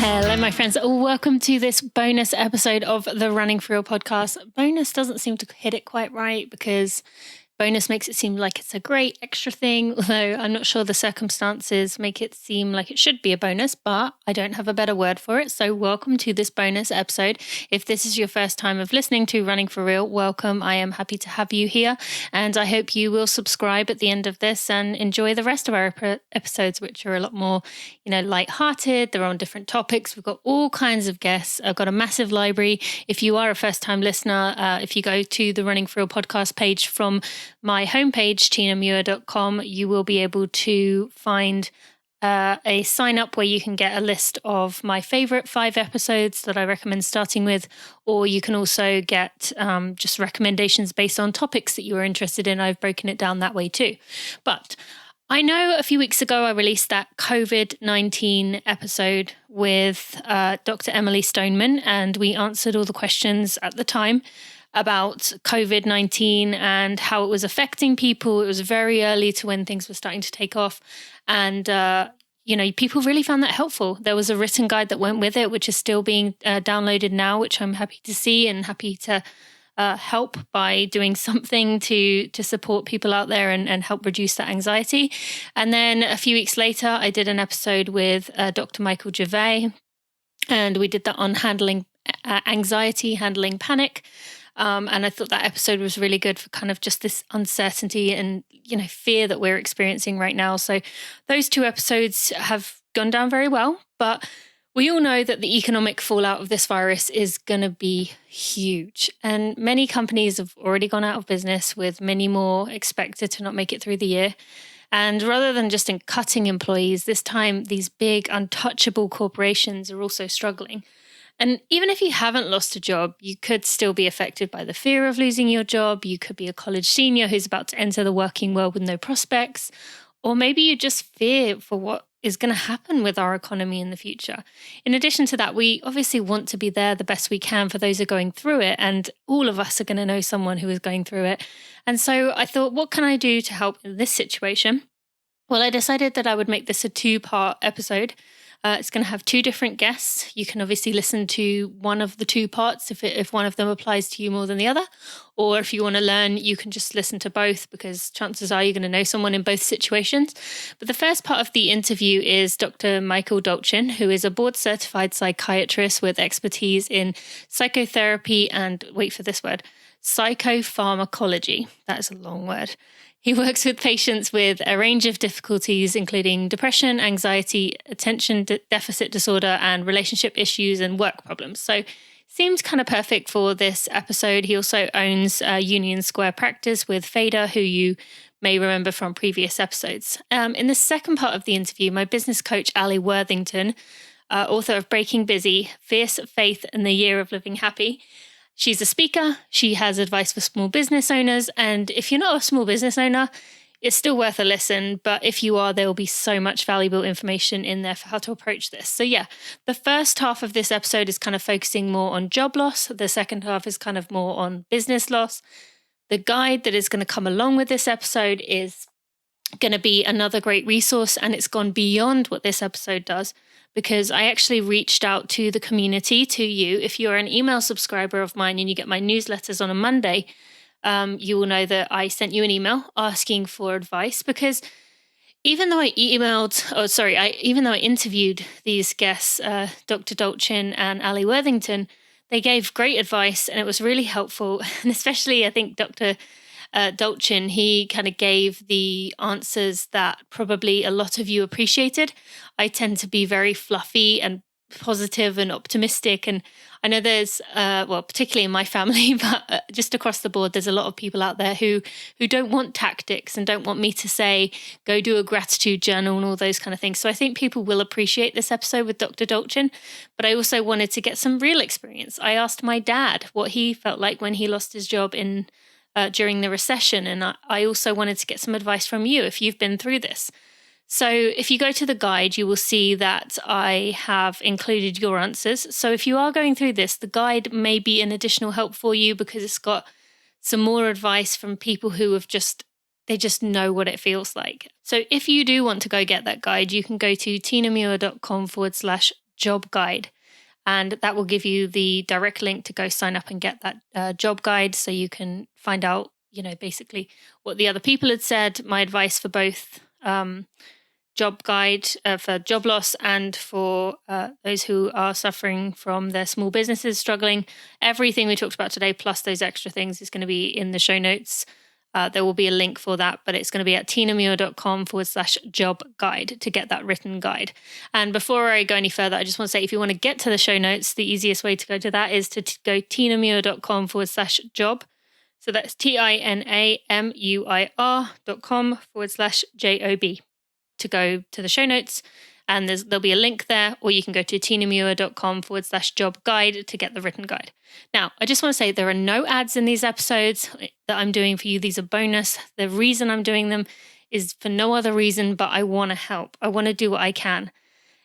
Hello, my friends. Welcome to this bonus episode of the Running For Real podcast. Bonus doesn't seem to hit it quite right because bonus makes it seem like it's a great extra thing, although I'm not sure the circumstances make it seem like it should be a bonus, but I don't have a better word for it. So welcome to this bonus episode. If this is your first time of listening to Running For Real, welcome. I am happy to have you here, and I hope you will subscribe at the end of this and enjoy the rest of our episodes, which are a lot more, lighthearted. They're on different topics. We've got all kinds of guests. I've got a massive library. If you are a first-time listener, if you go to the Running For Real podcast page from my homepage, tinamuir.com, you will be able to find a sign up where you can get a list of my favorite 5 episodes that I recommend starting with, or you can also get just recommendations based on topics that you are interested in. I've broken it down that way too. But I know a few weeks ago I released that COVID-19 episode with Dr. Emily Stoneman, and we answered all the questions at the time about COVID-19 and how it was affecting people. It was very early to when things were starting to take off. And, people really found that helpful. There was a written guide that went with it, which is still being downloaded now, which I'm happy to see and happy to help by doing something to support people out there and help reduce that anxiety. And then a few weeks later, I did an episode with Dr. Michael Gervais, and we did that on handling anxiety, handling panic. And I thought that episode was really good for kind of just this uncertainty and, fear that we're experiencing right now. So those 2 episodes have gone down very well, but we all know that the economic fallout of this virus is going to be huge. And many companies have already gone out of business, with many more expected to not make it through the year. And rather than just in cutting employees, this time these big untouchable corporations are also struggling. And even if you haven't lost a job, you could still be affected by the fear of losing your job. You could be a college senior who's about to enter the working world with no prospects. Or maybe you just fear for what is going to happen with our economy in the future. In addition to that, we obviously want to be there the best we can for those who are going through it. And all of us are going to know someone who is going through it. And so I thought, what can I do to help in this situation? Well, I decided that I would make this a 2-part episode. It's going to have 2 different guests. You can obviously listen to one of the 2 parts if one of them applies to you more than the other. Or if you want to learn, you can just listen to both, because chances are you're going to know someone in both situations. But the first part of the interview is Dr. Michael Dolchin, who is a board-certified psychiatrist with expertise in psychotherapy and, wait for this word, psychopharmacology. That is a long word. He works with patients with a range of difficulties, including depression, anxiety, attention deficit disorder, and relationship issues and work problems. So seemed kind of perfect for this episode. He also owns Union Square Practice with Fader, who you may remember from previous episodes. In the second part of the interview, my business coach, Ali Worthington, author of Breaking Busy, Fierce Faith and the Year of Living Happy. She's a speaker. She has advice for small business owners. And if you're not a small business owner, it's still worth a listen. But if you are, there will be so much valuable information in there for how to approach this. So yeah, the first half of this episode is kind of focusing more on job loss. The second half is kind of more on business loss. The guide that is going to come along with this episode is going to be another great resource. And it's gone beyond what this episode does, because I actually reached out to the community, to you. If you're an email subscriber of mine and you get my newsletters on a Monday, you will know that I sent you an email asking for advice, because even though I interviewed these guests, Dr. Dolchin and Ali Worthington, they gave great advice and it was really helpful. And especially, I think Dr. Dolchin, he kind of gave the answers that probably a lot of you appreciated. I tend to be very fluffy and positive and optimistic. And I know there's, particularly in my family, but just across the board, there's a lot of people out there who don't want tactics and don't want me to say, go do a gratitude journal and all those kind of things. So I think people will appreciate this episode with Dr. Dolchin, but I also wanted to get some real experience. I asked my dad what he felt like when he lost his job during the recession. And I also wanted to get some advice from you if you've been through this. So if you go to the guide, you will see that I have included your answers. So if you are going through this, the guide may be an additional help for you because it's got some more advice from people who have just know what it feels like. So if you do want to go get that guide, you can go to tinamuir.com/job job guide. And that will give you the direct link to go sign up and get that job guide, so you can find out, basically what the other people had said. My advice for both job guide for job loss and for those who are suffering from their small businesses struggling. Everything we talked about today, plus those extra things, is going to be in the show notes. There will be a link for that, but it's going to be at tinamuir.com/job guide to get that written guide. And before I go any further, I just want to say, if you want to get to the show notes, the easiest way to go to that is to go tinamuir.com/job. So that's tinamuir.com/job to go to the show notes. And there'll be a link there, or you can go to tinamuir.com/job guide to get the written guide. Now, I just want to say there are no ads in these episodes that I'm doing for you. These are bonus. The reason I'm doing them is for no other reason, but I want to help. I want to do what I can.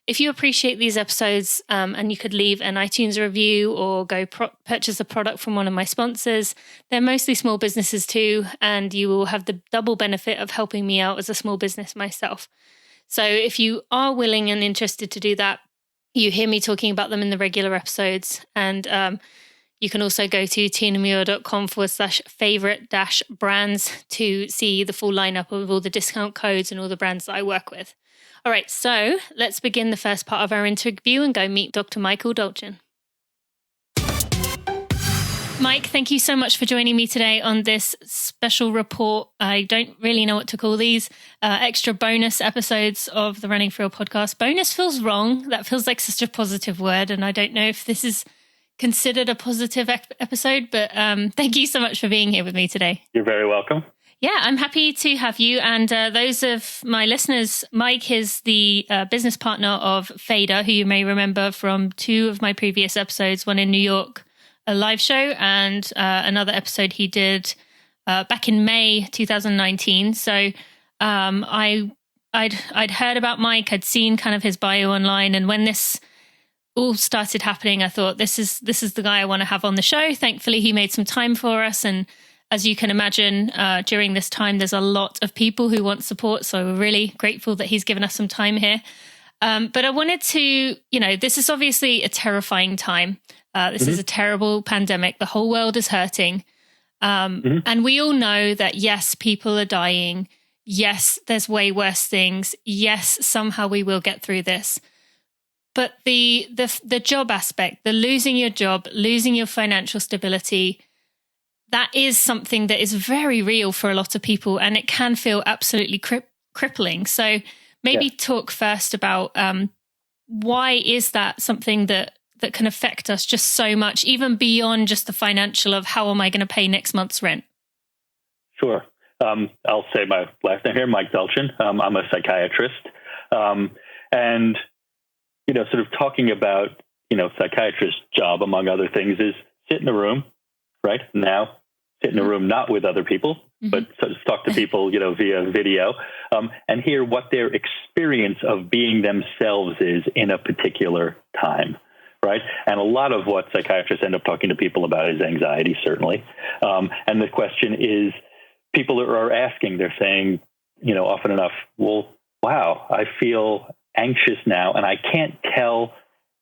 If you appreciate these episodes, and you could leave an iTunes review or go purchase a product from one of my sponsors, they're mostly small businesses too, and you will have the double benefit of helping me out as a small business myself. So if you are willing and interested to do that, you hear me talking about them in the regular episodes. And you can also go to tinamuir.com/favorite-brands to see the full lineup of all the discount codes and all the brands that I work with. All right, so let's begin the first part of our interview and go meet Dr. Michael Dolchin. Mike, thank you so much for joining me today on this special report. I don't really know what to call these extra bonus episodes of the Running For Real podcast. Bonus feels wrong. That feels like such a positive word. And I don't know if this is considered a positive episode, but thank you so much for being here with me today. You're very welcome. Yeah, I'm happy to have you. And those of my listeners, Mike is the business partner of Fader, who you may remember from 2 of my previous episodes, one in New York, a live show, and another episode he did back in May 2019. So I'd heard about Mike. I'd seen kind of his bio online, and when this all started happening, I thought this is the guy I want to have on the show. Thankfully, he made some time for us, and as you can imagine, during this time, there's a lot of people who want support. So we're really grateful that he's given us some time here. But I wanted to, this is obviously a terrifying time. This is a terrible pandemic. The whole world is hurting. And we all know that, yes, people are dying. Yes, there's way worse things. Yes, somehow we will get through this. But the job aspect, the losing your job, losing your financial stability, that is something that is very real for a lot of people, and it can feel absolutely crippling. So maybe talk first about why is that something that can affect us just so much, even beyond just the financial of how am I going to pay next month's rent? Sure. I'll say my last name here, Mike Dolchin. I'm a psychiatrist. And, sort of talking about, psychiatrist's job, among other things, is sit in a room, right? Now, sit in a room not with other people, but talk to people, via video, and hear what their experience of being themselves is in a particular time, right? And a lot of what psychiatrists end up talking to people about is anxiety, certainly. And the question is, people are asking, they're saying, often enough, well, wow, I feel anxious now, and I can't tell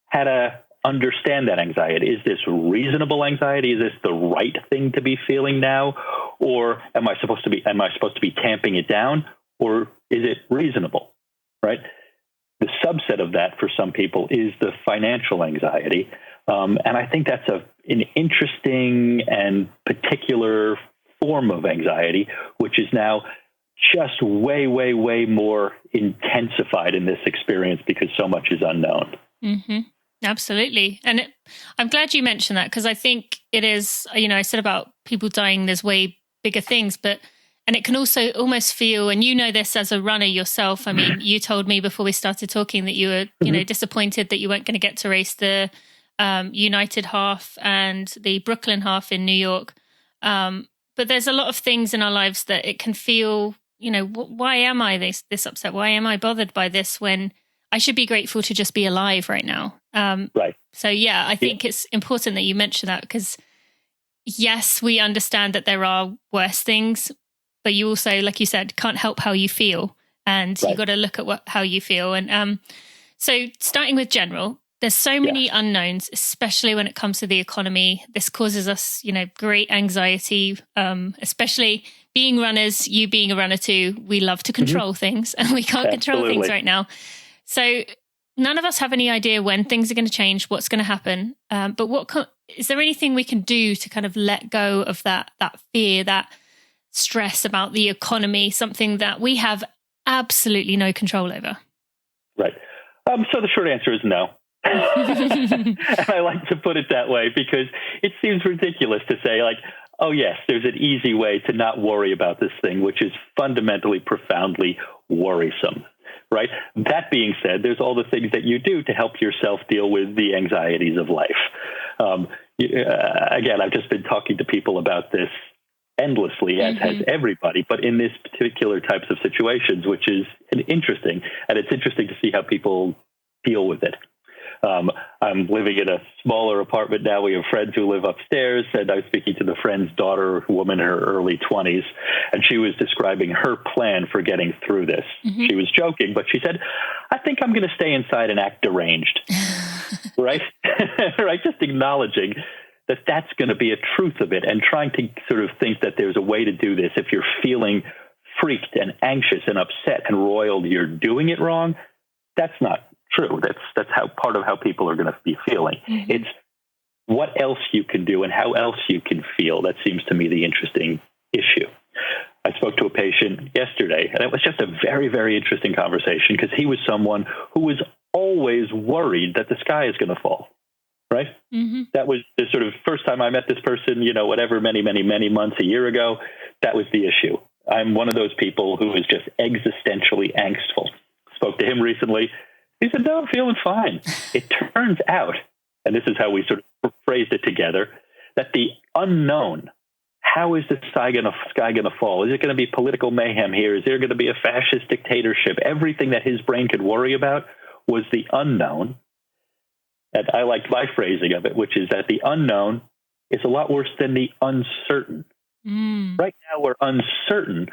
how to understand that anxiety. Is this reasonable anxiety? Is this the right thing to be feeling now? Or am I supposed to be tamping it down? Or is it reasonable? Right? The subset of that for some people is the financial anxiety. And I think that's an interesting and particular form of anxiety, which is now just way, way, way more intensified in this experience because so much is unknown. Mm-hmm. Absolutely. And I'm glad you mentioned that, because I think it is, I said about people dying, there's way bigger things, and it can also almost feel, and this as a runner yourself. I mean, you told me before we started talking that you were, disappointed that you weren't going to get to race the United half and the Brooklyn half in New York. But there's a lot of things in our lives that it can feel, why am I this upset? Why am I bothered by this when I should be grateful to just be alive right now? Right. So, I think it's important that you mention that, because, yes, we understand that there are worse things, but you also, like you said, can't help how you feel. And you got to look at how you feel. And so starting with general, There's so many unknowns, especially when it comes to the economy. This causes us, great anxiety, especially being runners, you being a runner too. We love to control things, and we can't control things right now. So none of us have any idea when things are going to change, what's going to happen. But is there anything we can do to kind of let go of that fear, that stress about the economy, something that we have absolutely no control over? Right. So the short answer is no. And I like to put it that way because it seems ridiculous to say, like, oh, yes, there's an easy way to not worry about this thing, which is fundamentally, profoundly worrisome, right? That being said, there's all the things that you do to help yourself deal with the anxieties of life. Again, I've just been talking to people about this endlessly, as has everybody, but in this particular types of situations, which is interesting. And it's interesting to see how people deal with it. I'm living in a smaller apartment now. We have friends who live upstairs, and I was speaking to the friend's daughter, a woman in her early 20s, and she was describing her plan for getting through this. She was joking, but she said, I think I'm going to stay inside and act deranged. Right? Right? Just acknowledging that that's going to be a truth of it, and trying to sort of think that there's a way to do this. If you're feeling freaked and anxious and upset and roiled, you're doing it wrong. That's not true. That's how part of how people are going to be feeling. It's what else you can do and how else you can feel. That seems to me the interesting issue. I spoke to a patient yesterday, and it was just a very, very interesting conversation because he was someone who was always worried that the sky is going to fall. Right? That was the sort of first time I met this person, many months, a year ago. That was the issue. I'm one of those people who is just existentially angstful. Spoke to him recently. He said, no, I'm feeling fine. It turns out, and this is how we sort of phrased it together, that the unknown, how is the sky going to fall? Is it going to be political mayhem here? Is there going to be a fascist dictatorship? Everything that his brain could worry about was the unknown. And I liked my phrasing of it, which is that the unknown is a lot worse than the uncertain. Right now, we're uncertain.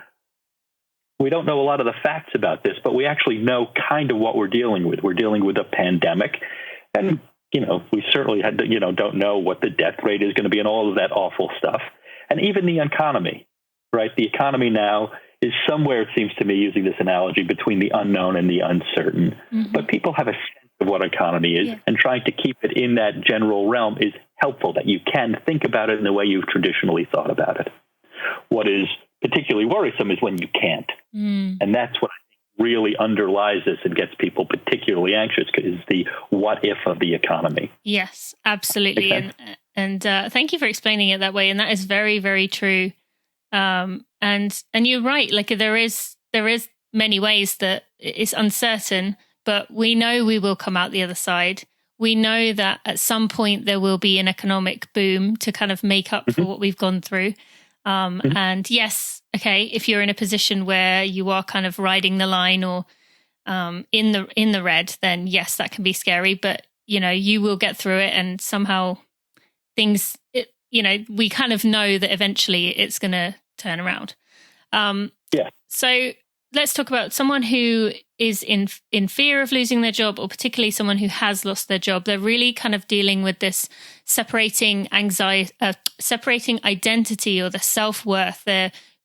We don't know a lot of the facts about this, but we actually know kind of what we're dealing with. We're dealing with a pandemic. And, we certainly don't know what the death rate is going to be and all of that awful stuff. And even the economy, right? The economy now is somewhere, it seems to me, using this analogy, between the unknown and the uncertain. But people have a sense of what economy is, and trying to keep it in that general realm is helpful, that you can think about it in the way you've traditionally thought about it. What is particularly worrisome is when you can't. And that's what I think really underlies this and gets people particularly anxious, is the what if of the economy. Yes, absolutely. And thank you for explaining it that way. And that is very, very true. And you're right. Like there is many ways that it's uncertain, but we know we will come out the other side. We know that at some point there will be an economic boom to kind of make up for what we've gone through. And yes, okay, if you're in a position where you are kind of riding the line or in the red, then yes, that can be scary. But you will get through it, and somehow things, we kind of know that eventually it's going to turn around. So let's talk about someone who is in fear of losing their job, or particularly someone who has lost their job. They're really kind of dealing with this separating identity or the self-worth,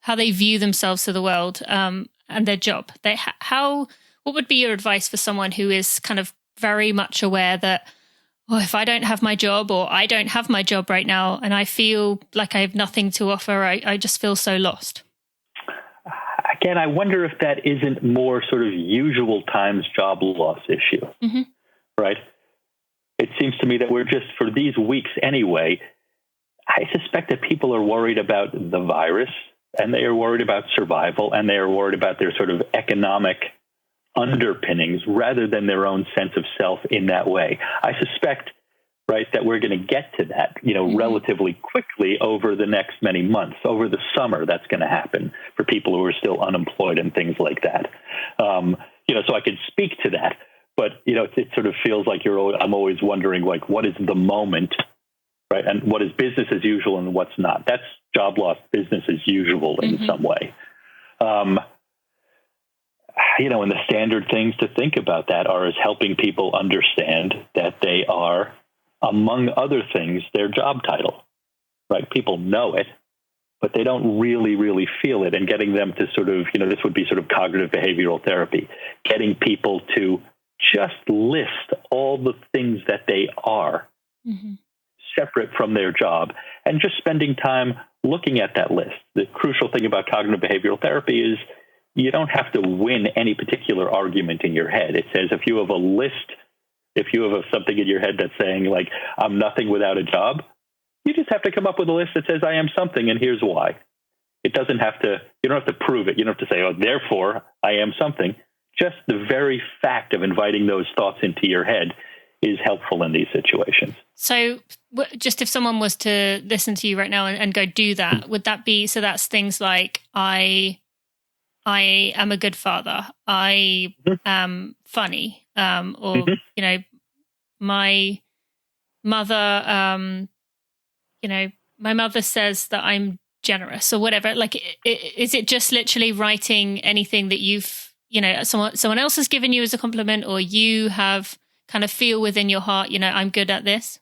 how they view themselves to the world, and their job. What would be your advice for someone who is kind of very much aware that, if I don't have my job, or I don't have my job right now, and I feel like I have nothing to offer, I just feel so lost? Again, I wonder if that isn't more sort of usual times job loss issue, right? It seems to me that we're just, for these weeks anyway, I suspect that people are worried about the virus, and they are worried about survival, and they are worried about their sort of economic underpinnings rather than their own sense of self in that way. I suspect, right, that we're going to get to that, relatively quickly over the next many months. Over the summer, that's going to happen for people who are still unemployed and things like that. So I can speak to that, but it sort of feels like I'm always wondering, like, what is the moment, right, and what is business as usual and what's not. That's job loss, business as usual in some way. and the standard things to think about that are as helping people understand that they are, among other things, their job title, right? People know it, but they don't really, really feel it. And getting them to sort of, this would be sort of cognitive behavioral therapy, getting people to just list all the things that they are separate from their job and just spending time looking at that list. The crucial thing about cognitive behavioral therapy is you don't have to win any particular argument in your head. It says if you have a list, if you have something in your head that's saying like, I'm nothing without a job, you just have to come up with a list that says I am something and here's why. It doesn't have to, you don't have to prove it. You don't have to say, oh, therefore I am something. Just the very fact of inviting those thoughts into your head is helpful in these situations. So just if someone was to listen to you right now and go do that, would that be, so that's things like I am a good father. I am funny. Or, my mother, my mother says that I'm generous or whatever. Like, is it just literally writing anything that you've, someone else has given you as a compliment, or you have kind of feel within your heart, I'm good at this?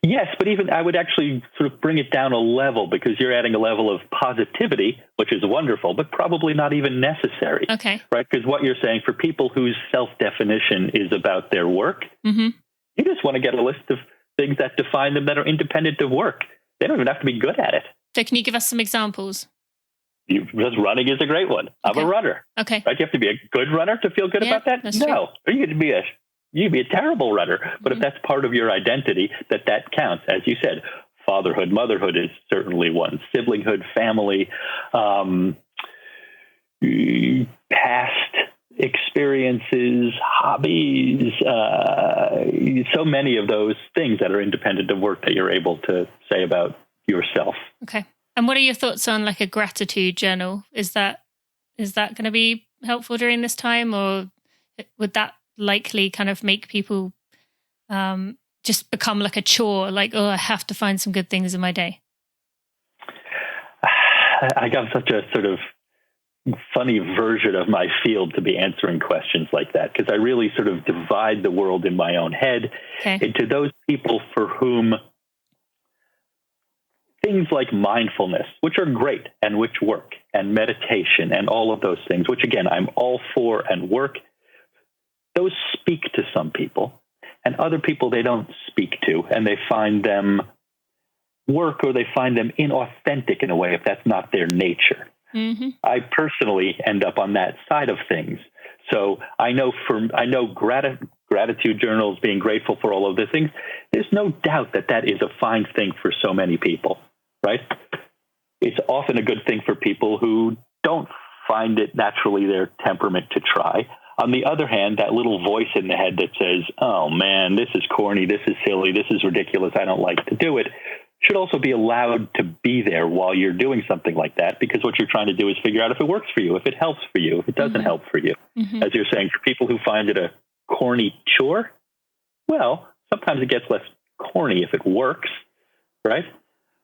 Yes, but even I would actually sort of bring it down a level, because you're adding a level of positivity, which is wonderful, but probably not even necessary. Okay. Right? Because what you're saying, for people whose self-definition is about their work, you just want to get a list of things that define them that are independent of work. They don't even have to be good at it. So can you give us some examples? Just running is a great one. I'm a runner. Okay. Right? You have to be a good runner to feel good about that? No. You could be a terrible runner. But if that's part of your identity, that counts. As you said, fatherhood, motherhood is certainly one. Siblinghood, family, past experiences, hobbies, so many of those things that are independent of work that you're able to say about yourself. Okay. And what are your thoughts on like a gratitude journal? Is that going to be helpful during this time, or would that likely kind of make people just become like a chore, like, oh, I have to find some good things in my day? I got such a sort of funny version of my field to be answering questions like that, because I really sort of divide the world in my own head into those people for whom things like mindfulness, which are great and which work, and meditation and all of those things, which again, I'm all for and work, those speak to some people, and other people they don't speak to, and they find them work, or they find them inauthentic in a way if that's not their nature. I personally end up on that side of things. So I know gratitude journals, being grateful for all of the things, there's no doubt that is a fine thing for so many people, right? It's often a good thing for people who don't find it naturally their temperament to try. On the other hand, that little voice in the head that says, oh man, this is corny, this is silly, this is ridiculous, I don't like to do it, should also be allowed to be there while you're doing something like that, because what you're trying to do is figure out if it works for you, if it helps for you, if it doesn't help for you. As you're saying, for people who find it a corny chore, well, sometimes it gets less corny if it works, right?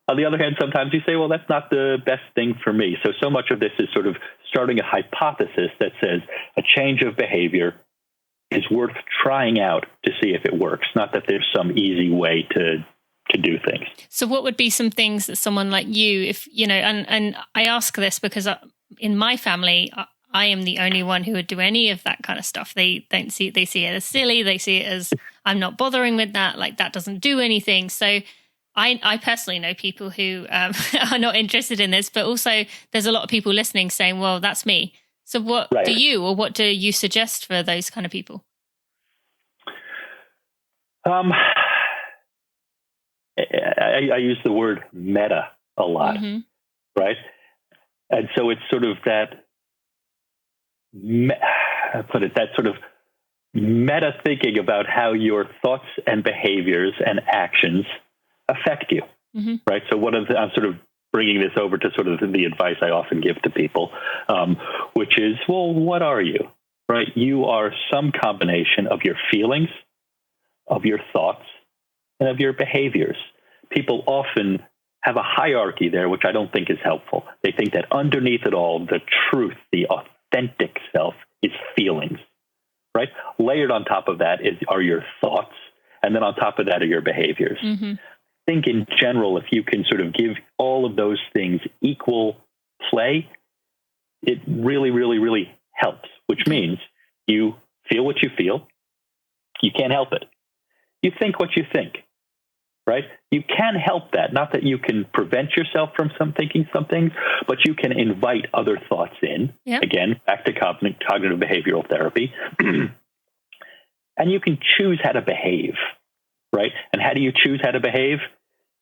On the other hand, sometimes you say, well, that's not the best thing for me. So much of this is sort of starting a hypothesis that says a change of behavior is worth trying out to see if it works, not that there's some easy way to do things. So what would be some things that someone like you, if, and I ask this because in my family, I am the only one who would do any of that kind of stuff. They see it as silly. They see it as, I'm not bothering with that. Like, that doesn't do anything. So I personally know people who are not interested in this, but also there's a lot of people listening saying, well, that's me. So what do you suggest for those kind of people? I use the word meta a lot, right? And so it's sort of that sort of meta thinking about how your thoughts and behaviors and actions affect you, right? So I'm sort of bringing this over to sort of the advice I often give to people, which is, well, what are you, right? You are some combination of your feelings, of your thoughts, and of your behaviors. People often have a hierarchy there, which I don't think is helpful. They think that underneath it all, the truth, the authentic self is feelings, right? Layered on top of that are your thoughts. And then on top of that are your behaviors. Mm-hmm. I think in general, if you can sort of give all of those things equal play, it really, really, really helps, which means you feel what you feel. You can't help it. You think what you think, right? You can help that. Not that you can prevent yourself from thinking some things, but you can invite other thoughts in. Yep. Again, back to cognitive behavioral therapy. And you can choose how to behave, right? And how do you choose how to behave?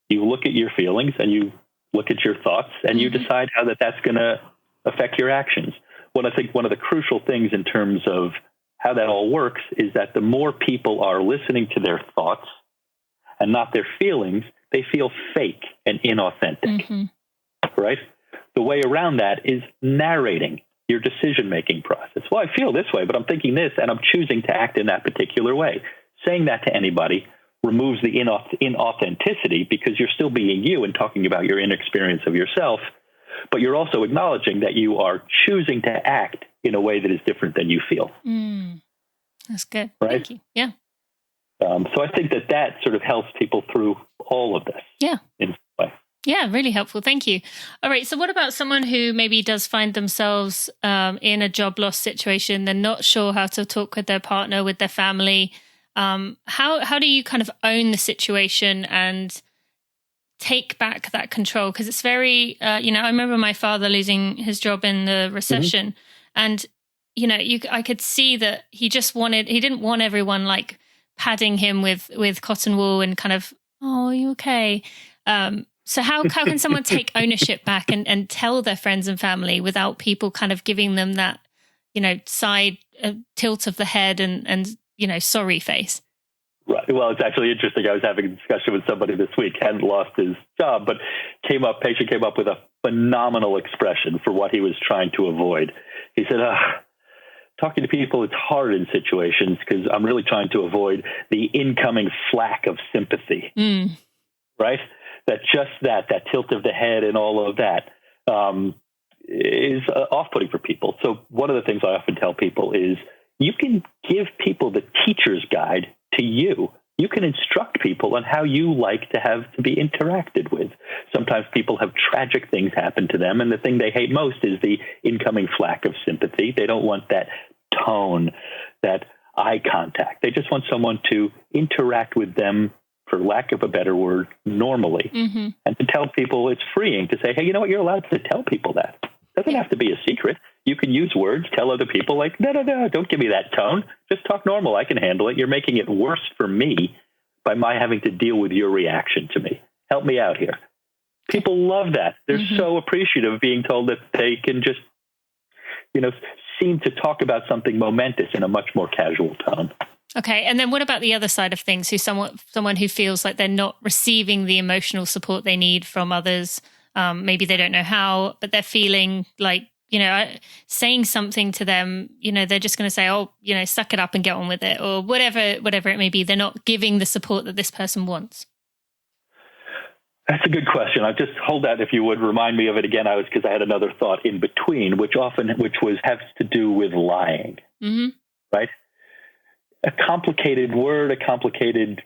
You look at your feelings and you look at your thoughts and you decide how that's going to affect your actions. I think one of the crucial things in terms of how that all works is that the more people are listening to their thoughts and not their feelings, they feel fake and inauthentic, right? The way around that is narrating your decision-making process. Well, I feel this way, but I'm thinking this, and I'm choosing to act in that particular way. Saying that to anybody removes the inauthenticity because you're still being you and talking about your inexperience of yourself, but you're also acknowledging that you are choosing to act in a way that is different than you feel. That's good. Right? Thank you. Yeah. So I think that sort of helps people through all of this. Yeah. In some way. Yeah, really helpful. Thank you. All right. So what about someone who maybe does find themselves in a job loss situation? They're not sure how to talk with their partner, with their family. How do you kind of own the situation and take back that control? Because it's very, I remember my father losing his job in the recession, and I could see that he didn't want everyone like padding him with cotton wool and kind of, oh, are you okay? So how can someone take ownership back and tell their friends and family without people kind of giving them that, side tilt of the head and sorry face? Right. Well, it's actually interesting. I was having a discussion with somebody this week, hadn't lost his job, but patient came up with a phenomenal expression for what he was trying to avoid. He said, talking to people, it's hard in situations because I'm really trying to avoid the incoming flack of sympathy, right? That tilt of the head and all of that is off-putting for people. So one of the things I often tell people is you can give people the teacher's guide to you. You can instruct people on how you like to have to be interacted with. Sometimes people have tragic things happen to them, and the thing they hate most is the incoming flack of sympathy. They don't want that tone, that eye contact. They just want someone to interact with them, for lack of a better word, normally. And to tell people it's freeing to say, hey, you know what? You're allowed to tell people that. It doesn't have to be a secret. You can use words, tell other people like, no, don't give me that tone. Just talk normal. I can handle it. You're making it worse for me by my having to deal with your reaction to me. Help me out here. People love that. They're so appreciative of being told that they can just, seem to talk about something momentous in a much more casual tone. Okay. And then what about the other side of things, who's someone who feels like they're not receiving the emotional support they need from others? Maybe they don't know how, but they're feeling like, saying something to them, they're just going to say, oh, suck it up and get on with it, or whatever it may be. They're not giving the support that this person wants. That's a good question. I'll just hold that if you would remind me of it again. Because I had another thought in between, which has to do with lying, right? A complicated word, a complicated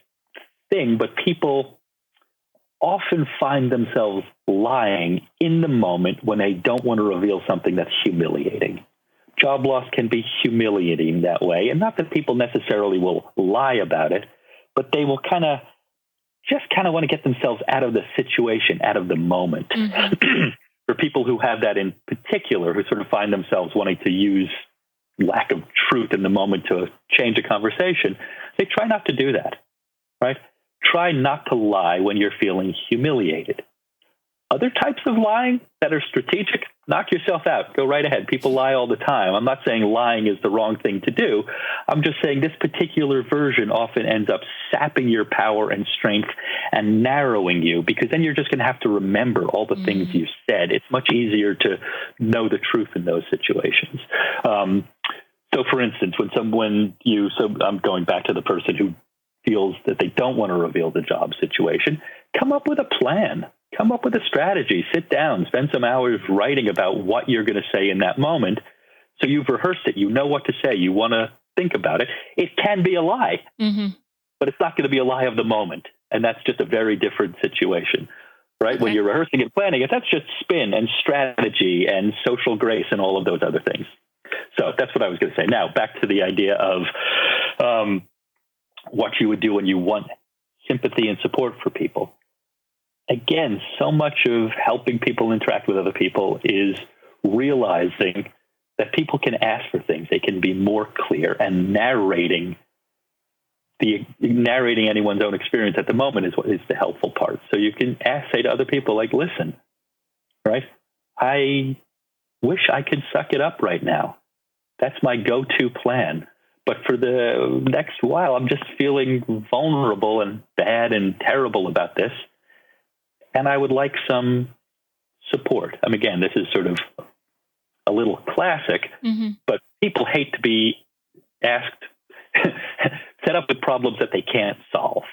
thing, but people often find themselves lying in the moment when they don't want to reveal something that's humiliating. Job loss can be humiliating that way. And not that people necessarily will lie about it, but they will kind of want to get themselves out of the situation, out of the moment. For people who have that in particular, who sort of find themselves wanting to use lack of truth in the moment to change a conversation, they try not to do that, right? Try not to lie when you're feeling humiliated. Other types of lying that are strategic, knock yourself out. Go right ahead. People lie all the time. I'm not saying lying is the wrong thing to do. I'm just saying this particular version often ends up sapping your power and strength and narrowing you, because then you're just going to have to remember all the things you said. It's much easier to know the truth in those situations. So for instance, I'm going back to the person who feels that they don't want to reveal the job situation, come up with a plan. Come up with a strategy, sit down, spend some hours writing about what you're going to say in that moment So you've rehearsed it. You know what to say. You want to think about it. It can be a lie, but it's not going to be a lie of the moment. And that's just a very different situation, right? Okay. When you're rehearsing and planning it, that's just spin and strategy and social grace and all of those other things. So that's what I was going to say. Now, back to the idea of what you would do when you want sympathy and support for people. Again, so much of helping people interact with other people is realizing that people can ask for things. They can be more clear, and narrating anyone's own experience at the moment is what is the helpful part. So you can say to other people, like, listen, right? I wish I could suck it up right now. That's my go-to plan. But for the next while, I'm just feeling vulnerable and bad and terrible about this. And I would like some support. Again, this is sort of a little classic, but people hate to be asked, set up with problems that they can't solve,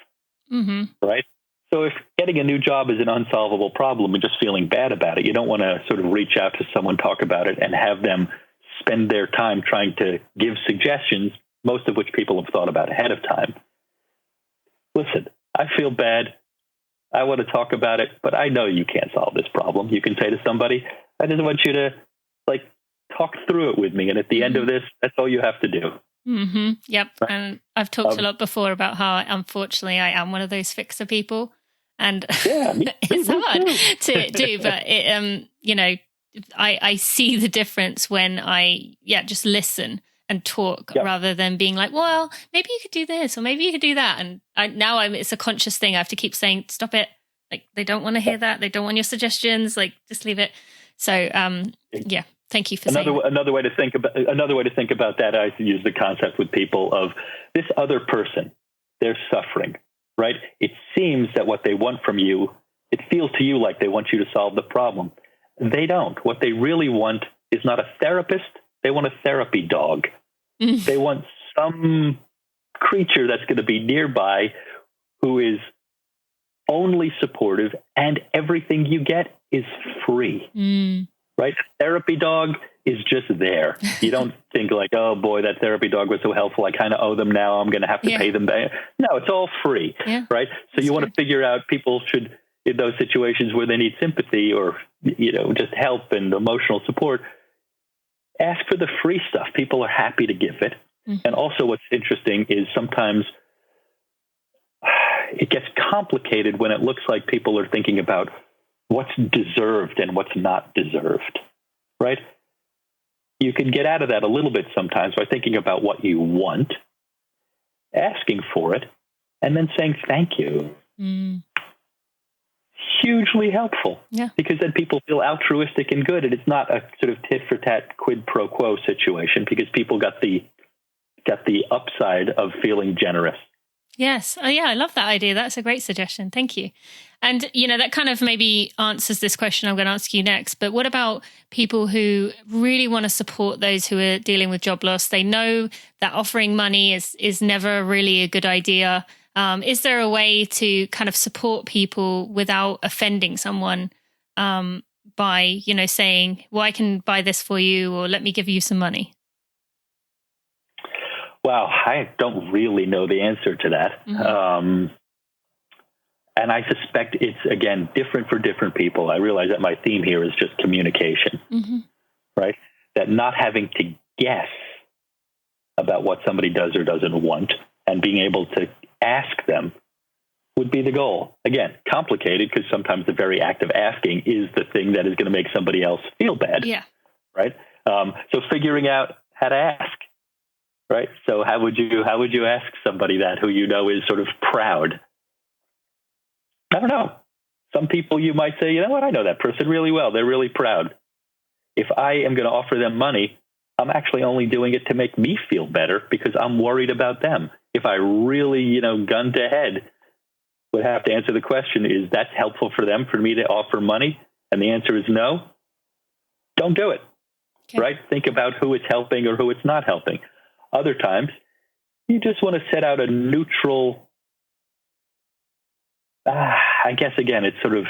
right? So if getting a new job is an unsolvable problem and just feeling bad about it, you don't want to sort of reach out to someone, talk about it, and have them spend their time trying to give suggestions, most of which people have thought about ahead of time. Listen, I feel bad. I want to talk about it, but I know you can't solve this problem. You can say to somebody, I just want you to talk through it with me. And at the end of this, that's all you have to do. Yep. Right? And I've talked a lot before about how, unfortunately, I am one of those fixer people. And it's hard to do, but it, I see the difference when I just listen and talk rather than being like, well, maybe you could do this or maybe you could do that. And it's a conscious thing. I have to keep saying, stop it. Like, they don't want to hear that. They don't want your suggestions. Like, just leave it. So, thank you for saying that. Another way to think about that, I use the concept with people of this other person, they're suffering, right? It seems that what they want from you, it feels to you like they want you to solve the problem. They don't. What they really want is not a therapist. They want a therapy dog. They want some creature that's going to be nearby who is only supportive, and everything you get is free, right? A therapy dog is just there. You don't think like, oh boy, that therapy dog was so helpful. I kind of owe them now. I'm going to have to pay them back. No, it's all free, right? So you want to figure out people should, in those situations where they need sympathy or, just help and emotional support, ask for the free stuff. People are happy to give it. And also what's interesting is sometimes it gets complicated when it looks like people are thinking about what's deserved and what's not deserved, right? You can get out of that a little bit sometimes by thinking about what you want, asking for it, and then saying thank you. Hugely helpful, because then people feel altruistic and good, and it's not a sort of tit for tat quid pro quo situation because people got the upside of feeling generous. Yes. Oh, yeah, I love that idea. That's a great suggestion. Thank you. And, that kind of maybe answers this question I'm going to ask you next. But what about people who really want to support those who are dealing with job loss? They know that offering money is never really a good idea. Is there a way to kind of support people without offending someone by, saying, well, I can buy this for you or let me give you some money? Wow, I don't really know the answer to that. And I suspect it's, again, different for different people. I realize that my theme here is just communication, right? That not having to guess about what somebody does or doesn't want and being able to ask them would be the goal. Again, complicated because sometimes the very act of asking is the thing that is going to make somebody else feel bad. Yeah. Right. So figuring out how to ask. Right. So how would you ask somebody that who is sort of proud? I don't know. Some people you might say, you know what? I know that person really well. They're really proud. If I am going to offer them money, I'm actually only doing it to make me feel better because I'm worried about them. If I really, gun to head, would have to answer the question, is that helpful for them for me to offer money? And the answer is no. Don't do it. Okay. Right? Think about who it's helping or who it's not helping. Other times, you just want to set out a neutral, I guess, again, it's sort of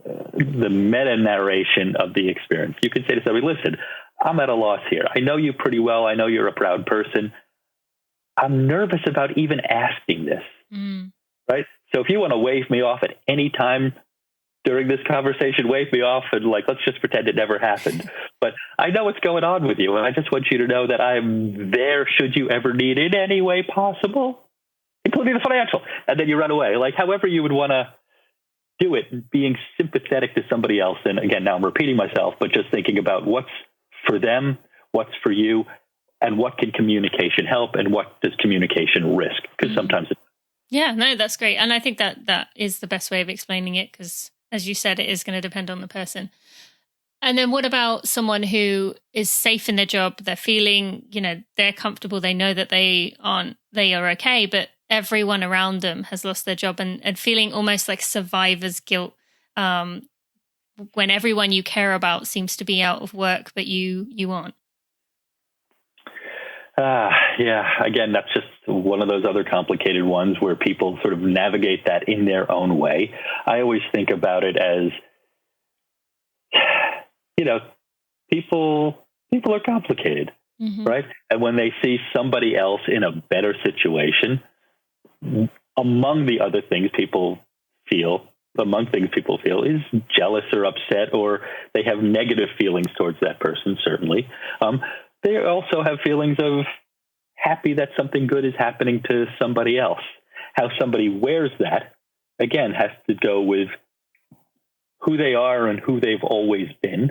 the meta narration of the experience. You can say to somebody, listen, I'm at a loss here. I know you pretty well. I know you're a proud person. I'm nervous about even asking this, right? So if you want to wave me off at any time during this conversation, wave me off and let's just pretend it never happened. But I know what's going on with you. And I just want you to know that I'm there should you ever need it in any way possible, including the financial. And then you run away. However you would want to do it, being sympathetic to somebody else. And again, now I'm repeating myself, but just thinking about what's for them, what's for you, and what can communication help and what does communication risk? Because sometimes yeah, no, that's great. And I think that is the best way of explaining it, because as you said, it is going to depend on the person. And then what about someone who is safe in their job? They're feeling, they're comfortable. They know that they are okay, but everyone around them has lost their job and feeling almost like survivor's guilt when everyone you care about seems to be out of work, but you aren't. Yeah. Again, that's just one of those other complicated ones where people sort of navigate that in their own way. I always think about it as, people are complicated, right? And when they see somebody else in a better situation, among things people feel is jealous or upset, or they have negative feelings towards that person, certainly. They also have feelings of happy that something good is happening to somebody else. How somebody wears that, again, has to go with who they are and who they've always been,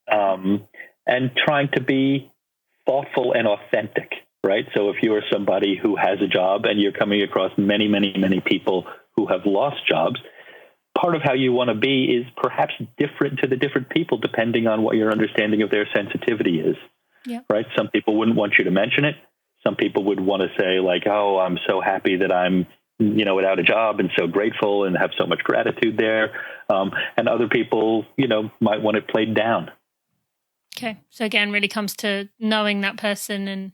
and trying to be thoughtful and authentic, right? So if you're somebody who has a job and you're coming across many, many, many people who have lost jobs, part of how you want to be is perhaps different to the different people, depending on what your understanding of their sensitivity is. Yep. Right. Some people wouldn't want you to mention it. Some people would want to say oh, I'm so happy that I'm, without a job and so grateful and have so much gratitude there. And other people, might want it played down. Okay. So again, really comes to knowing that person and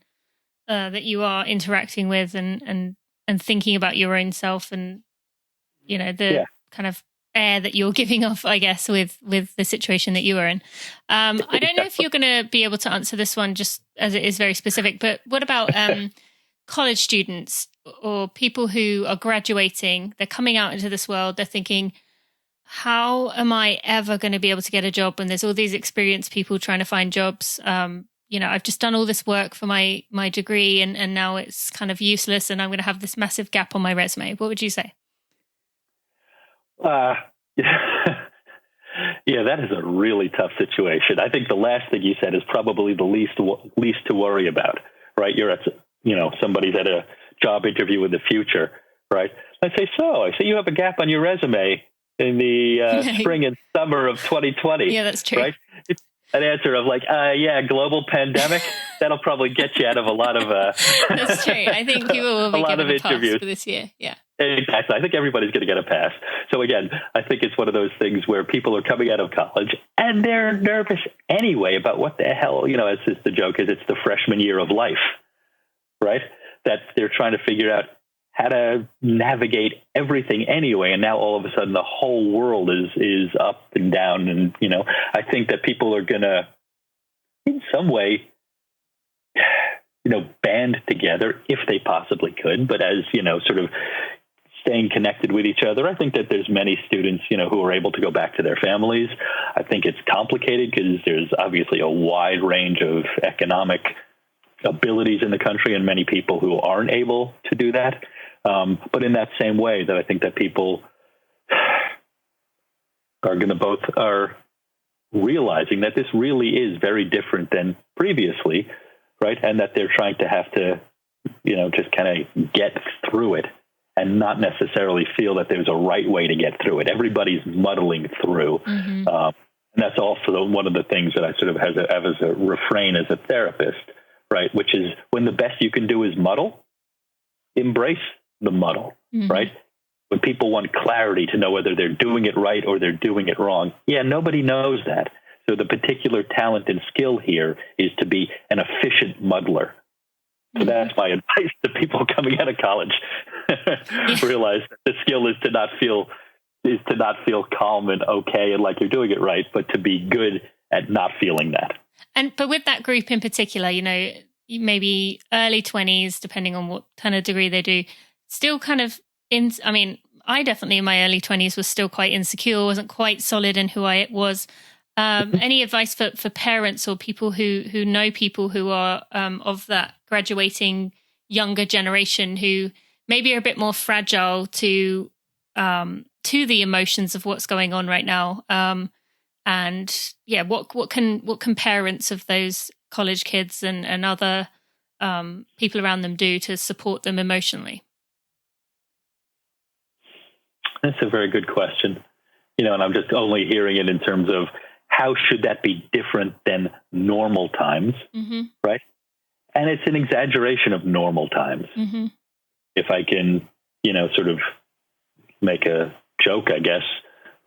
that you are interacting with and thinking about your own self and, kind of air that you're giving off, I guess, with the situation that you are in. I don't know if you're going to be able to answer this one just as it is very specific, but what about college students or people who are graduating? They're coming out into this world. They're thinking, how am I ever going to be able to get a job when there's all these experienced people trying to find jobs? I've just done all this work for my degree and now it's kind of useless and I'm going to have this massive gap on my resume. What would you say? Yeah, that is a really tough situation. I think the last thing you said is probably the least to worry about, right? You're at, somebody's at a job interview in the future, right? I say you have a gap on your resume in the spring and summer of 2020. Yeah, that's true. Right? It's an answer of global pandemic. That'll probably get you out of a lot of That's true. I think people will be given a pass interviews for this year. Yeah. Exactly. I think everybody's going to get a pass. So again, I think it's one of those things where people are coming out of college and they're nervous anyway about what the hell, as is the joke is, it's the freshman year of life, right? That they're trying to figure out how to navigate everything anyway. And now all of a sudden the whole world is up and down. And, I think that people are going to, in some way, band together if they possibly could. But as, sort of staying connected with each other, I think that there's many students, who are able to go back to their families. I think it's complicated because there's obviously a wide range of economic abilities in the country and many people who aren't able to do that. But in that same way that I think that people are realizing that this really is very different than previously, right? And that they're trying to have to, just kind of get through it and not necessarily feel that there's a right way to get through it. Everybody's muddling through. And that's also one of the things that I sort of have as a refrain as a therapist, right? Which is when the best you can do is muddle, embrace the muddle, right? When people want clarity to know whether they're doing it right or they're doing it wrong. Yeah, nobody knows that. So the particular talent and skill here is to be an efficient muddler. So that's my advice to people coming out of college. Realize that the skill is to not feel calm and okay and like you're doing it right, but to be good at not feeling that. But with that group in particular, maybe early 20s, depending on what kind of degree they do, still kind of I definitely in my early 20s was still quite insecure, wasn't quite solid in who I was. Any advice for parents or people who know people who are of that graduating younger generation who maybe are a bit more fragile to the emotions of what's going on right now? What can parents of those college kids and other people around them do to support them emotionally? That's a very good question. And I'm just only hearing it in terms of how should that be different than normal times, right? And it's an exaggeration of normal times. If I can, sort of make a joke, I guess,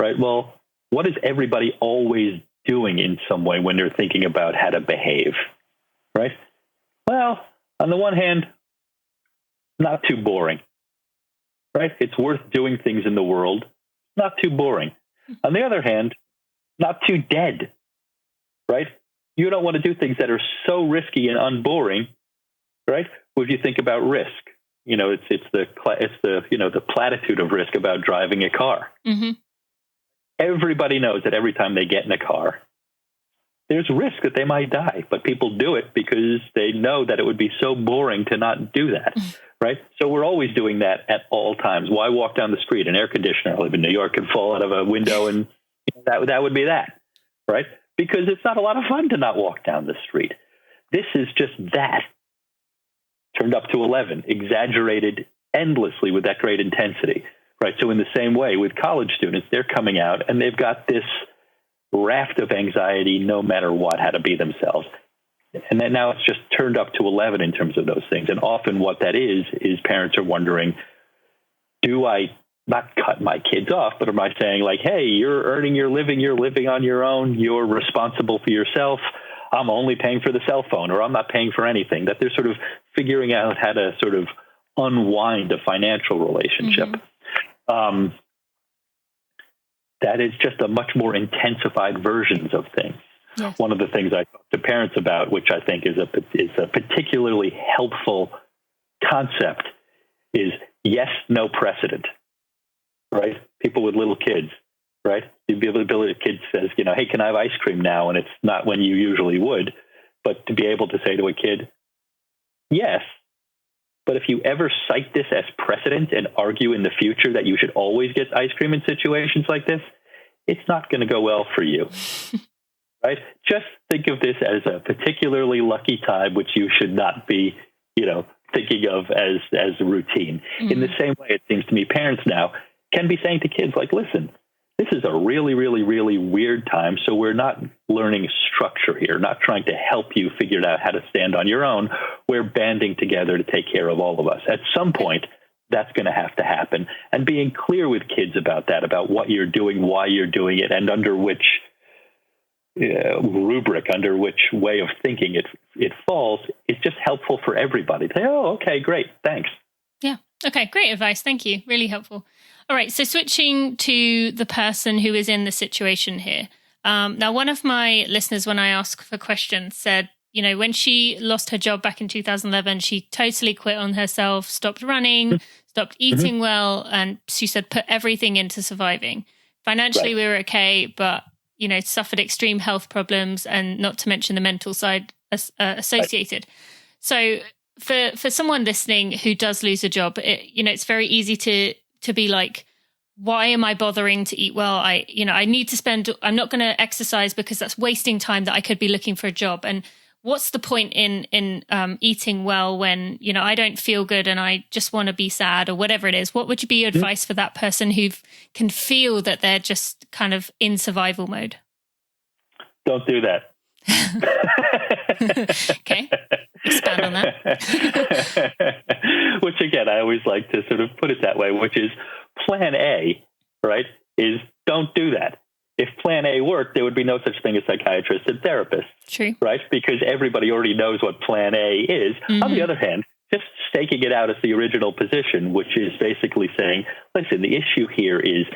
right? Well, what is everybody always doing in some way when they're thinking about how to behave, right? Well, on the one hand, not too boring, right? It's worth doing things in the world, not too boring. On the other hand, not too dead, right? You don't want to do things that are so risky and unboring, right? If you think about risk, it's the platitude of risk about driving a car. Everybody knows that every time they get in a car, there's risk that they might die, but people do it because they know that it would be so boring to not do that, right? So we're always doing that at all times. Why walk down the street? An air conditioner, I live in New York, could fall out of a window and that would be that, right? Because it's not a lot of fun to not walk down the street. This is just that turned up to 11, exaggerated endlessly with that great intensity, right? So in the same way with college students, they're coming out and they've got this raft of anxiety no matter what, how to be themselves. And then now it's just turned up to 11 in terms of those things. And often what that is parents are wondering, do I not cut my kids off, but am I saying like, hey, you're earning your living, you're living on your own, you're responsible for yourself. I'm only paying for the cell phone, or I'm not paying for anything. That they're sort of figuring out how to sort of unwind a financial relationship. That is just a much more intensified versions of things. Yes. One of the things I talk to parents about, which I think is a particularly helpful concept, is yes, no precedent, right? People with little kids, right? The ability of kids says, hey, can I have ice cream now? And it's not when you usually would, but to be able to say to a kid, yes, but if you ever cite this as precedent and argue in the future that you should always get ice cream in situations like this, it's not going to go well for you, right? Just think of this as a particularly lucky time, which you should not be, thinking of as a routine. In the same way, it seems to me parents now can be saying to kids like, listen, this is a really, really, really weird time. So we're not learning structure here, not trying to help you figure out how to stand on your own. We're banding together to take care of all of us. At some point, that's going to have to happen. And being clear with kids about that, about what you're doing, why you're doing it, and under which rubric, under which way of thinking it falls, is just helpful for everybody. Say, oh, okay, great, thanks. Yeah. Okay, great advice. Thank you. Really helpful. All right, so switching to the person who is in the situation here. Now, one of my listeners, when I asked for questions, said, when she lost her job back in 2011, she totally quit on herself, stopped running, stopped eating well, and she said put everything into surviving. Financially, we were okay, but, suffered extreme health problems and not to mention the mental side associated. So for someone listening who does lose a job, it's very easy to be like, why am I bothering to eat well? I'm not going to exercise because that's wasting time that I could be looking for a job. And what's the point in eating well when, I don't feel good and I just want to be sad or whatever it is? What would be your advice for that person who can feel that they're just kind of in survival mode? Don't do that. Okay. Expand on that. Which again, I always like to sort of put it that way, which is plan A, right, is don't do that. If plan A worked, there would be no such thing as psychiatrists and therapists. True. Right? Because everybody already knows what plan A is. On the other hand, just staking it out as the original position, which is basically saying, listen, the issue here is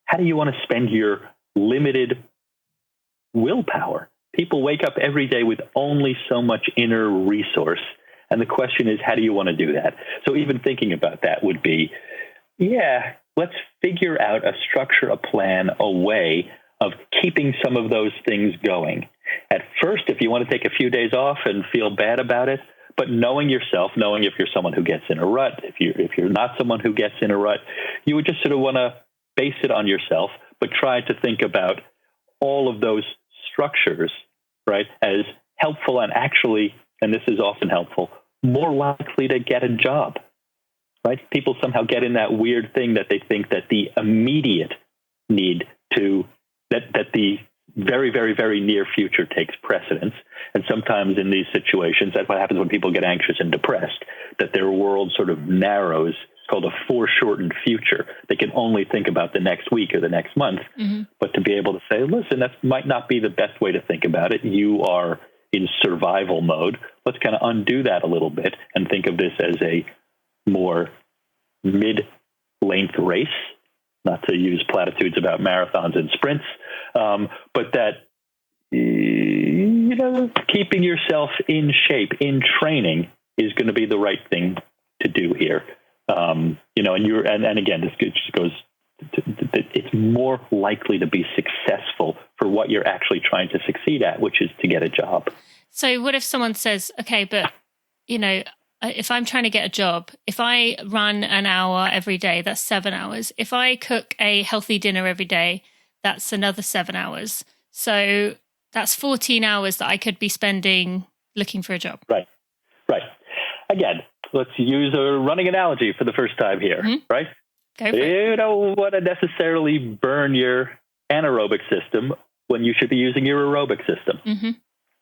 how do you want to spend your limited willpower. People wake up every day with only so much inner resource. And the question is, how do you want to do that? So even thinking about that would be, yeah, let's figure out a structure, a plan, a way of keeping some of those things going. At first, if you want to take a few days off and feel bad about it, but knowing yourself, knowing if you're someone who gets in a rut, if you're not someone who gets in a rut, you would just sort of want to base it on yourself, but try to think about all of those structures, right, as helpful and actually, and this is often helpful, more likely to get a job, right? People somehow get in that weird thing that they think that the immediate need to, that the very, very, very near future takes precedence. And sometimes in these situations, that's what happens when people get anxious and depressed, that their world sort of narrows. It's called a foreshortened future. They can only think about the next week or the next month. Mm-hmm. But to be able to say, listen, that might not be the best way to think about it. You are in survival mode. Let's kind of undo that a little bit and think of this as a more mid-length race, not to use platitudes about marathons and sprints, but that, keeping yourself in shape, in training is going to be the right thing to do here. And again, this just goes it's more likely to be successful for what you're actually trying to succeed at, which is to get a job. So what if someone says, okay, but, if I'm trying to get a job, if I run an hour every day, that's 7 hours. If I cook a healthy dinner every day, that's another 7 hours. So that's 14 hours that I could be spending looking for a job. Right. Again, let's use a running analogy for the first time here, mm-hmm. right? You don't want to necessarily burn your anaerobic system when you should be using your aerobic system, mm-hmm.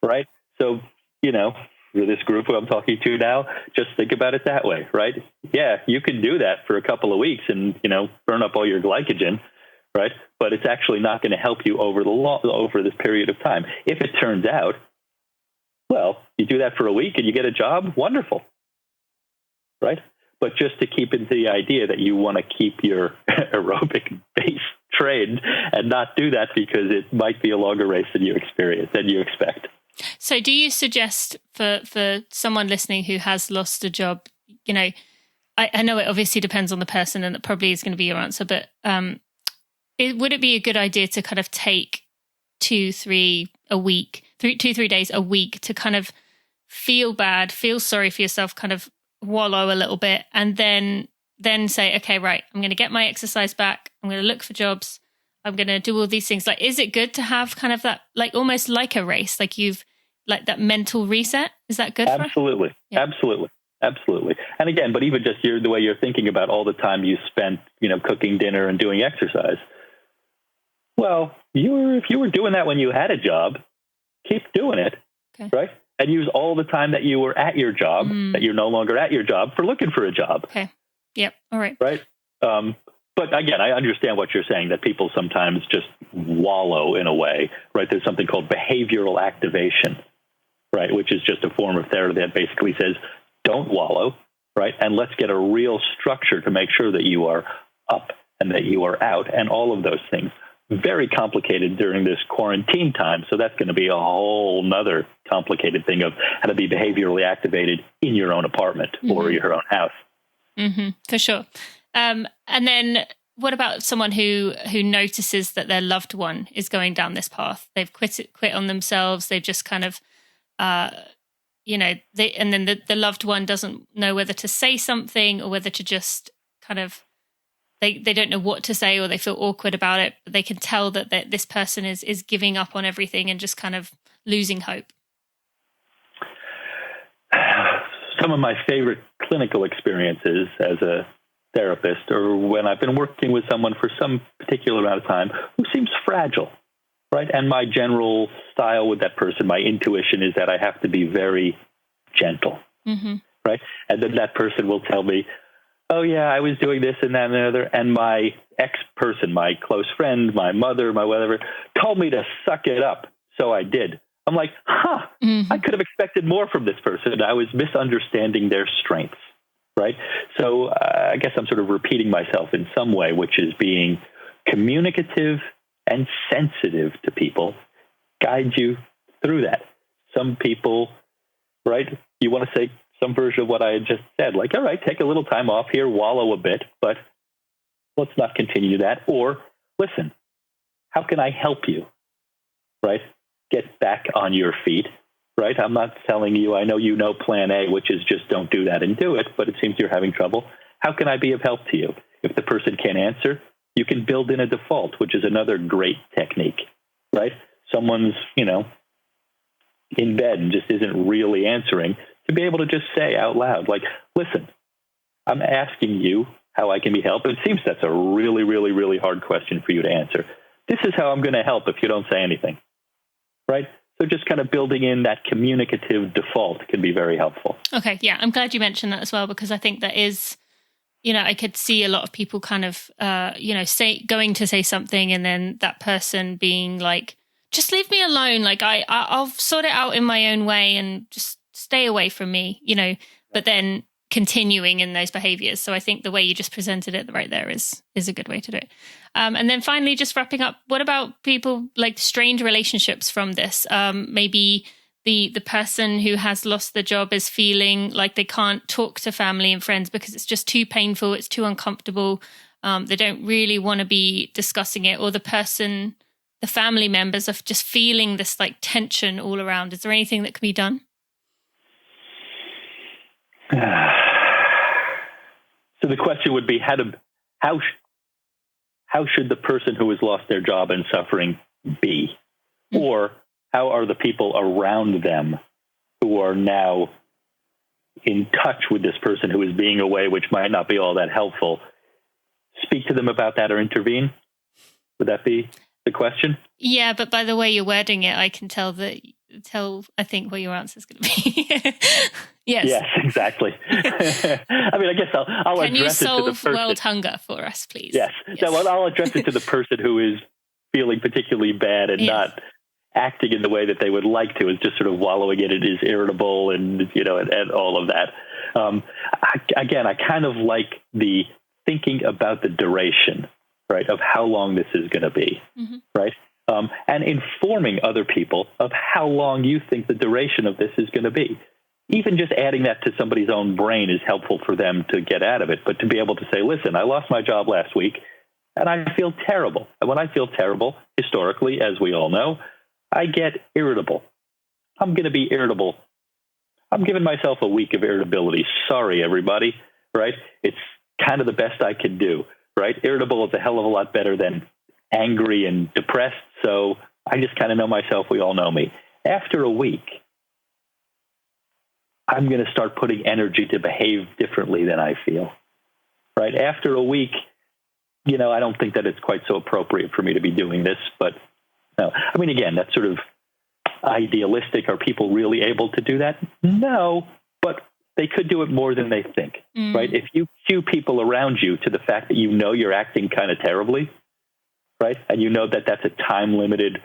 right? So, for this group who I'm talking to now, just think about it that way, right? Yeah, you can do that for a couple of weeks and, burn up all your glycogen, right? But it's actually not going to help you over this period of time. If it turns out, well, you do that for a week and you get a job, wonderful, right? But just to keep into the idea that you want to keep your aerobic base trained and not do that because it might be a longer race than you expect. So do you suggest for someone listening who has lost a job, I know it obviously depends on the person and that probably is going to be your answer, but would it be a good idea to kind of take 2-3 days a week to kind of feel bad, feel sorry for yourself, kind of wallow a little bit, and then say, okay, right, I'm going to get my exercise back. I'm going to look for jobs. I'm going to do all these things. Like, is it good to have kind of that, like almost like a race, like that mental reset? Is that good? Absolutely. Yeah. Absolutely. And again, but even just the way you're thinking about all the time you spent, cooking dinner and doing exercise. Well, if you were doing that when you had a job, keep doing it, okay. Right? And use all the time that you were at your job, that you're no longer at your job, for looking for a job. Okay. Yep. All right. Right. But again, I understand what you're saying, that people sometimes just wallow in a way, right? There's something called behavioral activation, right? Which is just a form of therapy that basically says, don't wallow, right? And let's get a real structure to make sure that you are up and that you are out and all of those things. Very complicated during this quarantine time. So that's going to be a whole nother complicated thing of how to be behaviorally activated in your own apartment mm-hmm. or your own house. Mm-hmm, for sure. And then what about someone who notices that their loved one is going down this path? They've quit on themselves. They've just kind of, and then the loved one doesn't know whether to say something or whether to just kind of, they don't know what to say or they feel awkward about it, but they can tell that this person is giving up on everything and just kind of losing hope. Some of my favorite clinical experiences as a therapist, or when I've been working with someone for some particular amount of time who seems fragile, right? And my general style with that person, my intuition is that I have to be very gentle, mm-hmm. right? And then that person will tell me, oh yeah, I was doing this and that and the other. And my ex-person, my close friend, my mother, my whatever, told me to suck it up. So I did. I'm like, mm-hmm. I could have expected more from this person. I was misunderstanding their strengths, right? So I guess I'm sort of repeating myself in some way, which is being communicative and sensitive to people guide you through that. Some people, right, you want to say some version of what I had just said, like, all right, take a little time off here, wallow a bit, but let's not continue that. Or listen, how can I help you, right? Get back on your feet, right? I'm not telling you, I know you know plan A, which is just don't do that and do it, but it seems you're having trouble. How can I be of help to you? If the person can't answer, you can build in a default, which is another great technique, right? Someone's, in bed and just isn't really answering, to be able to just say out loud, like, listen, I'm asking you how I can be helped. It seems that's a really, really, really hard question for you to answer. This is how I'm going to help if you don't say anything, right? So just kind of building in that communicative default can be very helpful. Okay, yeah, I'm glad you mentioned that as well, because I think that is, I could see a lot of people kind of, going to say something and then that person being like, just leave me alone. Like I'll sort it out in my own way and just stay away from me, but then continuing in those behaviors. So I think the way you just presented it right there is a good way to do it. And then finally, just wrapping up, what about people like strained relationships from this? Maybe the person who has lost the job is feeling like they can't talk to family and friends because it's just too painful. It's too uncomfortable. They don't really want to be discussing it, or the family members are just feeling this like tension all around. Is there anything that can be done? So the question would be, how should the person who has lost their job and suffering be? Mm-hmm. Or how are the people around them who are now in touch with this person who is being away, which might not be all that helpful, speak to them about that or intervene? Would that be the question? Yeah, but by the way you're wording it, I can tell I think what your answer is going to be. Yes. Yes, exactly. I mean, I guess I'll address it to the person. Can you solve world hunger for us, please? Yes. No, I'll address it to the person who is feeling particularly bad and not acting in the way that they would like to, is just sort of wallowing in it, is irritable and all of that. I kind of like the thinking about the duration, right, of how long this is going to be, mm-hmm. right? And informing other people of how long you think the duration of this is going to be. Even just adding that to somebody's own brain is helpful for them to get out of it. But to be able to say, listen, I lost my job last week and I feel terrible. And when I feel terrible, historically, as we all know, I get irritable. I'm going to be irritable. I'm giving myself a week of irritability. Sorry, everybody, right? It's kind of the best I can do, right? Irritable is a hell of a lot better than angry and depressed. So I just kind of know myself. We all know me. After a week, I'm going to start putting energy to behave differently than I feel, right? After a week, I don't think that it's quite so appropriate for me to be doing this, but no. I mean, again, that's sort of idealistic. Are people really able to do that? No, but they could do it more than they think, right? If you cue people around you to the fact that you're acting kind of terribly, right? And that that's a time-limited,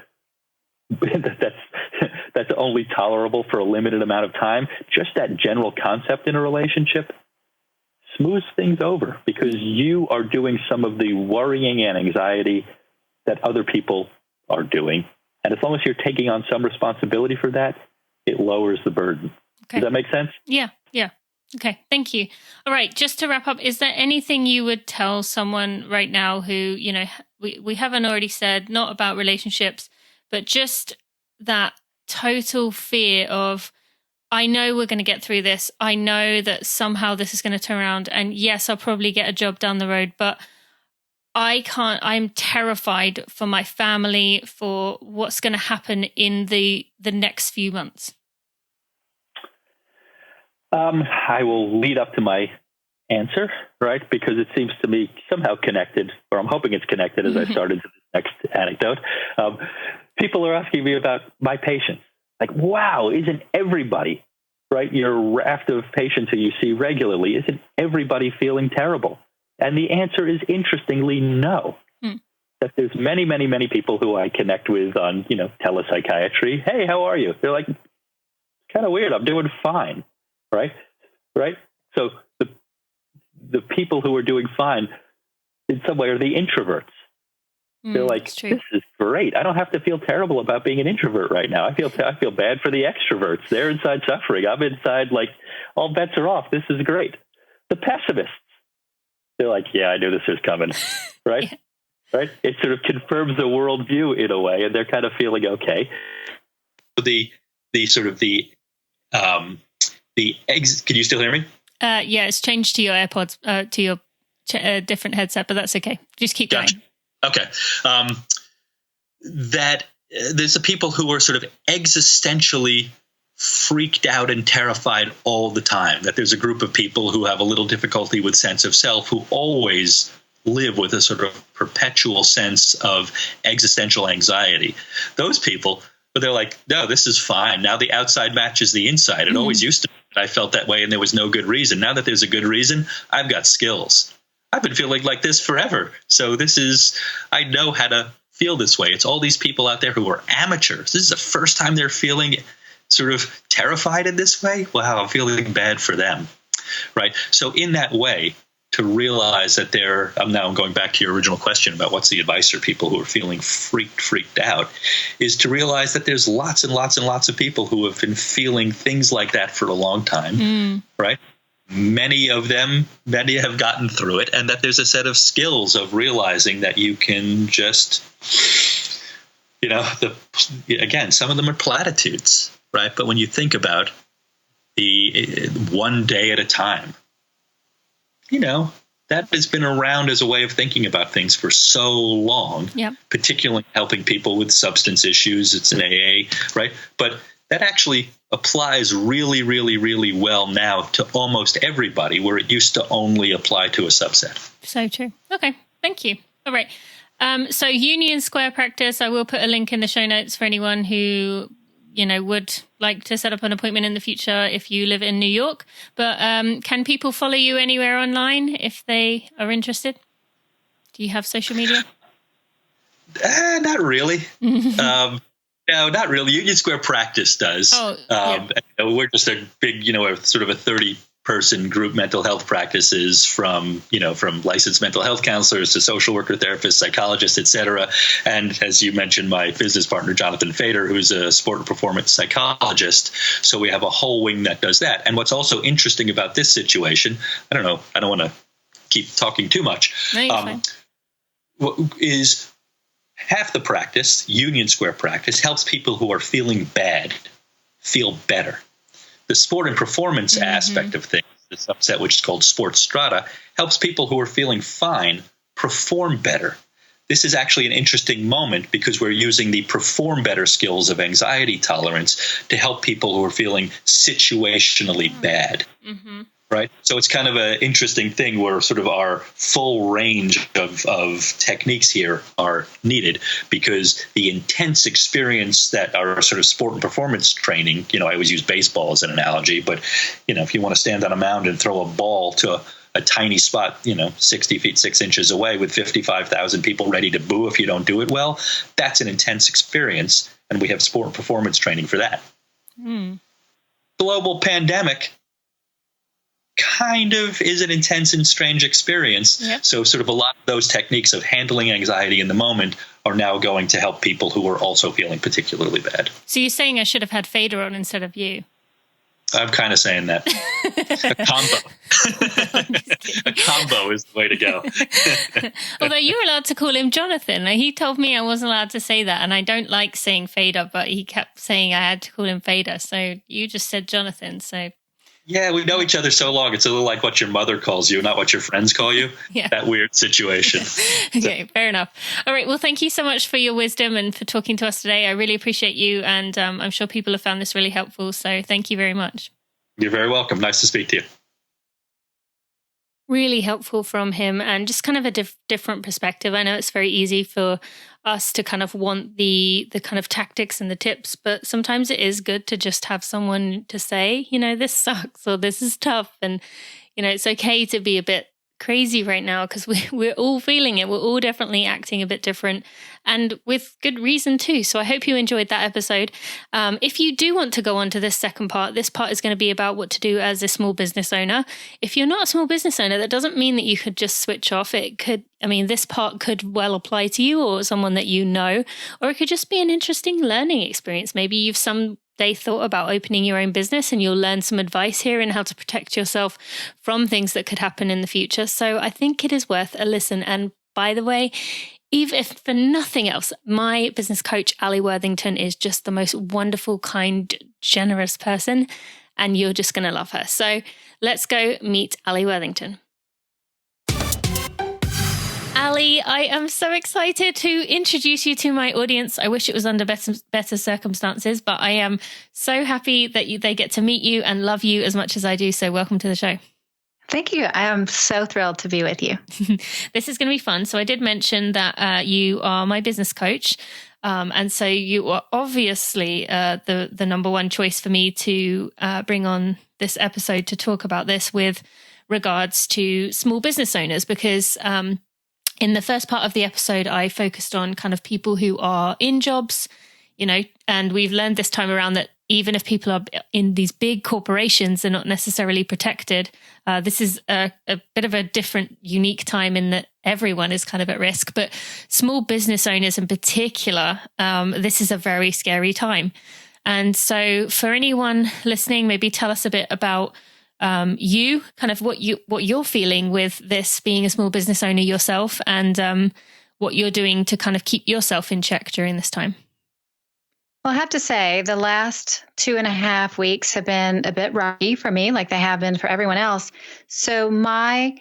that's only tolerable for a limited amount of time, just that general concept in a relationship smooths things over, because you are doing some of the worrying and anxiety that other people are doing. And as long as you're taking on some responsibility for that, it lowers the burden. Okay. Does that make sense? Yeah. Okay, thank you. All right, just to wrap up, is there anything you would tell someone right now who, we haven't already said, not about relationships, but just that total fear of, I know we're going to get through this. I know that somehow this is going to turn around. And yes, I'll probably get a job down the road, but I'm terrified for my family, for what's going to happen in the next few months. I will lead up to my answer, right? Because it seems to me somehow connected, or I'm hoping it's connected as I started to the next anecdote. People are asking me about my patients. Like, wow, isn't everybody, right? Your raft of patients who you see regularly, isn't everybody feeling terrible? And the answer is, interestingly, no. That there's many, many, many people who I connect with on, telepsychiatry. Hey, how are you? They're like, it's kind of weird. I'm doing fine. Right. So the people who are doing fine in some way are the introverts, They're like, this is great. I don't have to feel terrible about being an introvert right now. I feel bad for the extroverts. They're inside suffering. I'm inside like all bets are off. This is great. The pessimists, they're like, yeah, I knew this was coming, right? Yeah. Right? It sort of confirms the worldview in a way, and they're kind of feeling okay. Can you still hear me? Yeah, it's changed to your AirPods, to your different headset, but that's okay. Just keep going. Gotcha. Okay. That there's the people who are sort of existentially freaked out and terrified all the time. That there's a group of people who have a little difficulty with sense of self, who always live with a sort of perpetual sense of existential anxiety. Those people, but they're like, no, this is fine. Now the outside matches the inside. It always used to be. I felt that way and there was no good reason. Now that there's a good reason, I've got skills. I've been feeling like this forever. So I know how to feel this way. It's all these people out there who are amateurs. This is the first time they're feeling sort of terrified in this way. Wow, I'm feeling bad for them. Right. So in that way, to realize that I'm now going back to your original question about what's the advice for people who are feeling freaked out, is to realize that there's lots and lots and lots of people who have been feeling things like that for a long time. Right. Many have gotten through it, and that there's a set of skills of realizing that you can just, again, some of them are platitudes, right? But when you think about the one day at a time, that has been around as a way of thinking about things for so long, particularly helping people with substance issues. It's an AA, right? But that actually applies really, really, really well now to almost everybody, where it used to only apply to a subset. So true. Okay, thank you. All right. So Union Square practice, I will put a link in the show notes for anyone who, would like to set up an appointment in the future if you live in New York. But can people follow you anywhere online if they are interested? Do you have social media? Not really. No, not really. Union Square Practice does. We're just a big, sort of a 30-person group mental health practices from licensed mental health counselors to social worker, therapists, psychologists, et cetera. And as you mentioned, my business partner, Jonathan Fader, who's a sport and performance psychologist. So we have a whole wing that does that. And what's also interesting about this situation, I don't want to keep talking too much, is half the practice, Union Square Practice, helps people who are feeling bad feel better. The sport and performance aspect of things, the subset which is called Sports Strata, helps people who are feeling fine perform better. This is actually an interesting moment because we're using the perform better skills of anxiety tolerance to help people who are feeling situationally bad. Right. So it's kind of an interesting thing where sort of our full range of techniques here are needed, because the intense experience that our sort of sport and performance training, I always use baseball as an analogy, but, if you want to stand on a mound and throw a ball to a tiny spot, 60 feet, 6 inches away with 55,000 people ready to boo if you don't do it well, that's an intense experience. And we have sport and performance training for that. Global pandemic kind of is an intense and strange experience. So sort of a lot of those techniques of handling anxiety in the moment are now going to help people who are also feeling particularly bad. So you're saying I should have had Fader on instead of you? I'm kind of saying that. A combo. A combo is the way to go. Although you're allowed to call him Jonathan. He told me I wasn't allowed to say that, and I don't like saying Fader, but he kept saying I had to call him Fader. So you just said Jonathan, so... Yeah, we know each other so long. It's a little like what your mother calls you, not what your friends call you. That weird situation. Okay, fair enough. All right. Well, thank you so much for your wisdom and for talking to us today. I really appreciate you. And I'm sure people have found this really helpful. So thank you very much. You're very welcome. Nice to speak to you. Really helpful from him, and just kind of a different perspective. I know it's very easy for us to kind of want the kind of tactics and the tips, but sometimes it is good to just have someone to say, this sucks or this is tough. And, it's okay to be a bit crazy right now because we're all feeling it. We're all definitely acting a bit different and with good reason too. So I hope you enjoyed that episode. If you do want to go on to this second part, this part is going to be about what to do as a small business owner. If you're not a small business owner, that doesn't mean that you could just switch off. This part could well apply to you or someone that you know, or it could just be an interesting learning experience. Maybe you've someday thought about opening your own business and you'll learn some advice here in how to protect yourself from things that could happen in the future. So I think it is worth a listen. And by the way, even if for nothing else, my business coach, Ali Worthington, is just the most wonderful, kind, generous person, and you're just going to love her. So let's go meet Ali Worthington. Ali, I am so excited to introduce you to my audience. I wish it was under better circumstances, but I am so happy that they get to meet you and love you as much as I do. So welcome to the show. Thank you. I am so thrilled to be with you. This is going to be fun. So I did mention that you are my business coach. And so you are obviously the number one choice for me to bring on this episode to talk about this with regards to small business owners, because in the first part of the episode, I focused on kind of people who are in jobs, and we've learned this time around that even if people are in these big corporations, they're not necessarily protected. This is a bit of a different, unique time in that everyone is kind of at risk. But small business owners in particular, this is a very scary time. And so for anyone listening, maybe tell us a bit about you, kind of what you're feeling with this, being a small business owner yourself, and what you're doing to kind of keep yourself in check during this time. Well, I have to say the last 2.5 weeks have been a bit rocky for me, like they have been for everyone else. So my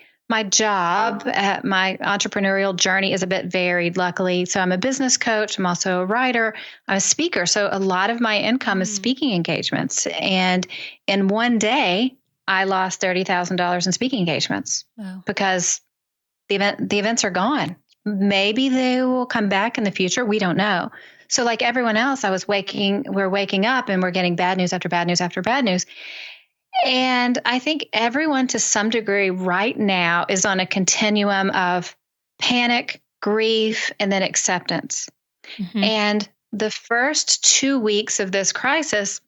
job, my entrepreneurial journey is a bit varied, luckily. So I'm a business coach. I'm also a writer. I'm a speaker. So a lot of my income is speaking engagements. And in one day, I lost $30,000 in speaking engagements. Wow. Because the events are gone. Maybe they will come back in the future. We don't know. So like everyone else, we're waking up and we're getting bad news after bad news after bad news. And I think everyone to some degree right now is on a continuum of panic, grief, and then acceptance. Mm-hmm. And the first 2 weeks of this crisis,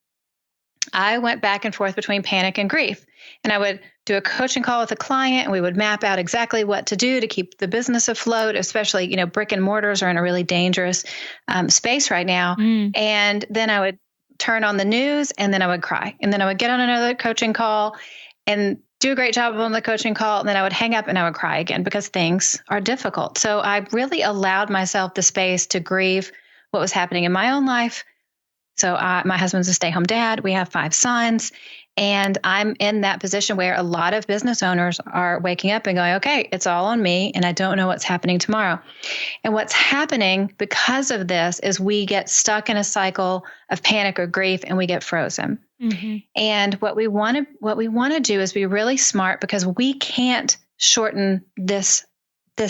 I went back and forth between panic and grief. And I would do a coaching call with a client and we would map out exactly what to do to keep the business afloat, especially, brick and mortars are in a really dangerous space right now. And then I would turn on the news and then I would cry. And then I would get on another coaching call and do a great job on the coaching call. And then I would hang up and I would cry again because things are difficult. So I really allowed myself the space to grieve what was happening in my own life. So my husband's a stay-home dad. We have 5 sons. And I'm in that position where a lot of business owners are waking up and going, okay, it's all on me and I don't know what's happening tomorrow. And what's happening because of this is we get stuck in a cycle of panic or grief and we get frozen. Mm-hmm. And what we want to do is be really smart, because we can't shorten this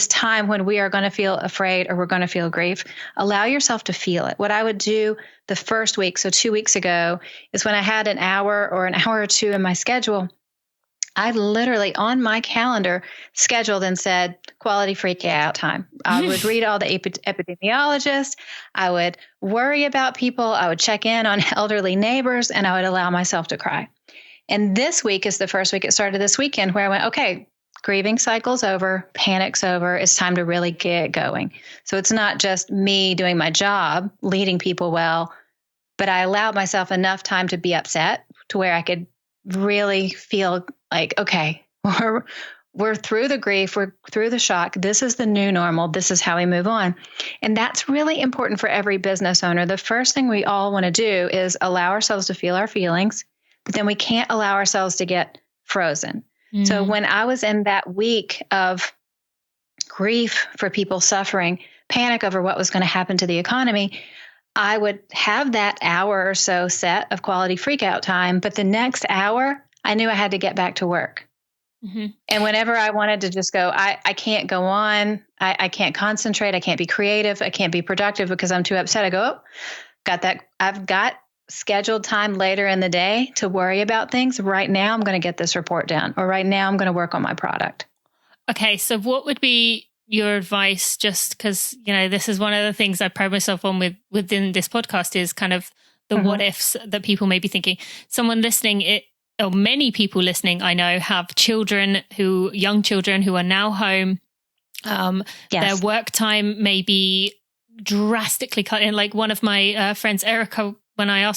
time when we are going to feel afraid or we're going to feel grief. Allow yourself to feel it. What I would do the first week, so 2 weeks ago, is when I had an hour or 2 in my schedule, I literally on my calendar scheduled and said quality freak out time. I would read all the epidemiologists. I would worry about people. I would check in on elderly neighbors, and I would allow myself to cry. And this week is the first week. It started this weekend where I went, okay, grieving cycle's over, panic's over. It's time to really get going. So it's not just me doing my job, leading people well, but I allowed myself enough time to be upset to where I could really feel like, okay, we're through the grief, we're through the shock. This is the new normal. This is how we move on. And that's really important for every business owner. The first thing we all want to do is allow ourselves to feel our feelings, but then we can't allow ourselves to get frozen. So when I was in that week of grief for people suffering, panic over what was going to happen to the economy, I would have that hour or so set of quality freakout time. But the next hour, I knew I had to get back to work. Mm-hmm. And whenever I wanted to just go, I can't go on. I can't concentrate. I can't be creative. I can't be productive because I'm too upset. I go, oh, got that. I've got scheduled time later in the day to worry about things. Right now, I'm going to get this report done, or right now I'm going to work on my product. Okay, so what would be your advice? Just because, this is one of the things I pride myself on within this podcast is kind of the what ifs that people may be thinking. Someone listening, or many people listening, I know, have young children who are now home. Their work time may be drastically cut in. Like one of my friends, Erica, when I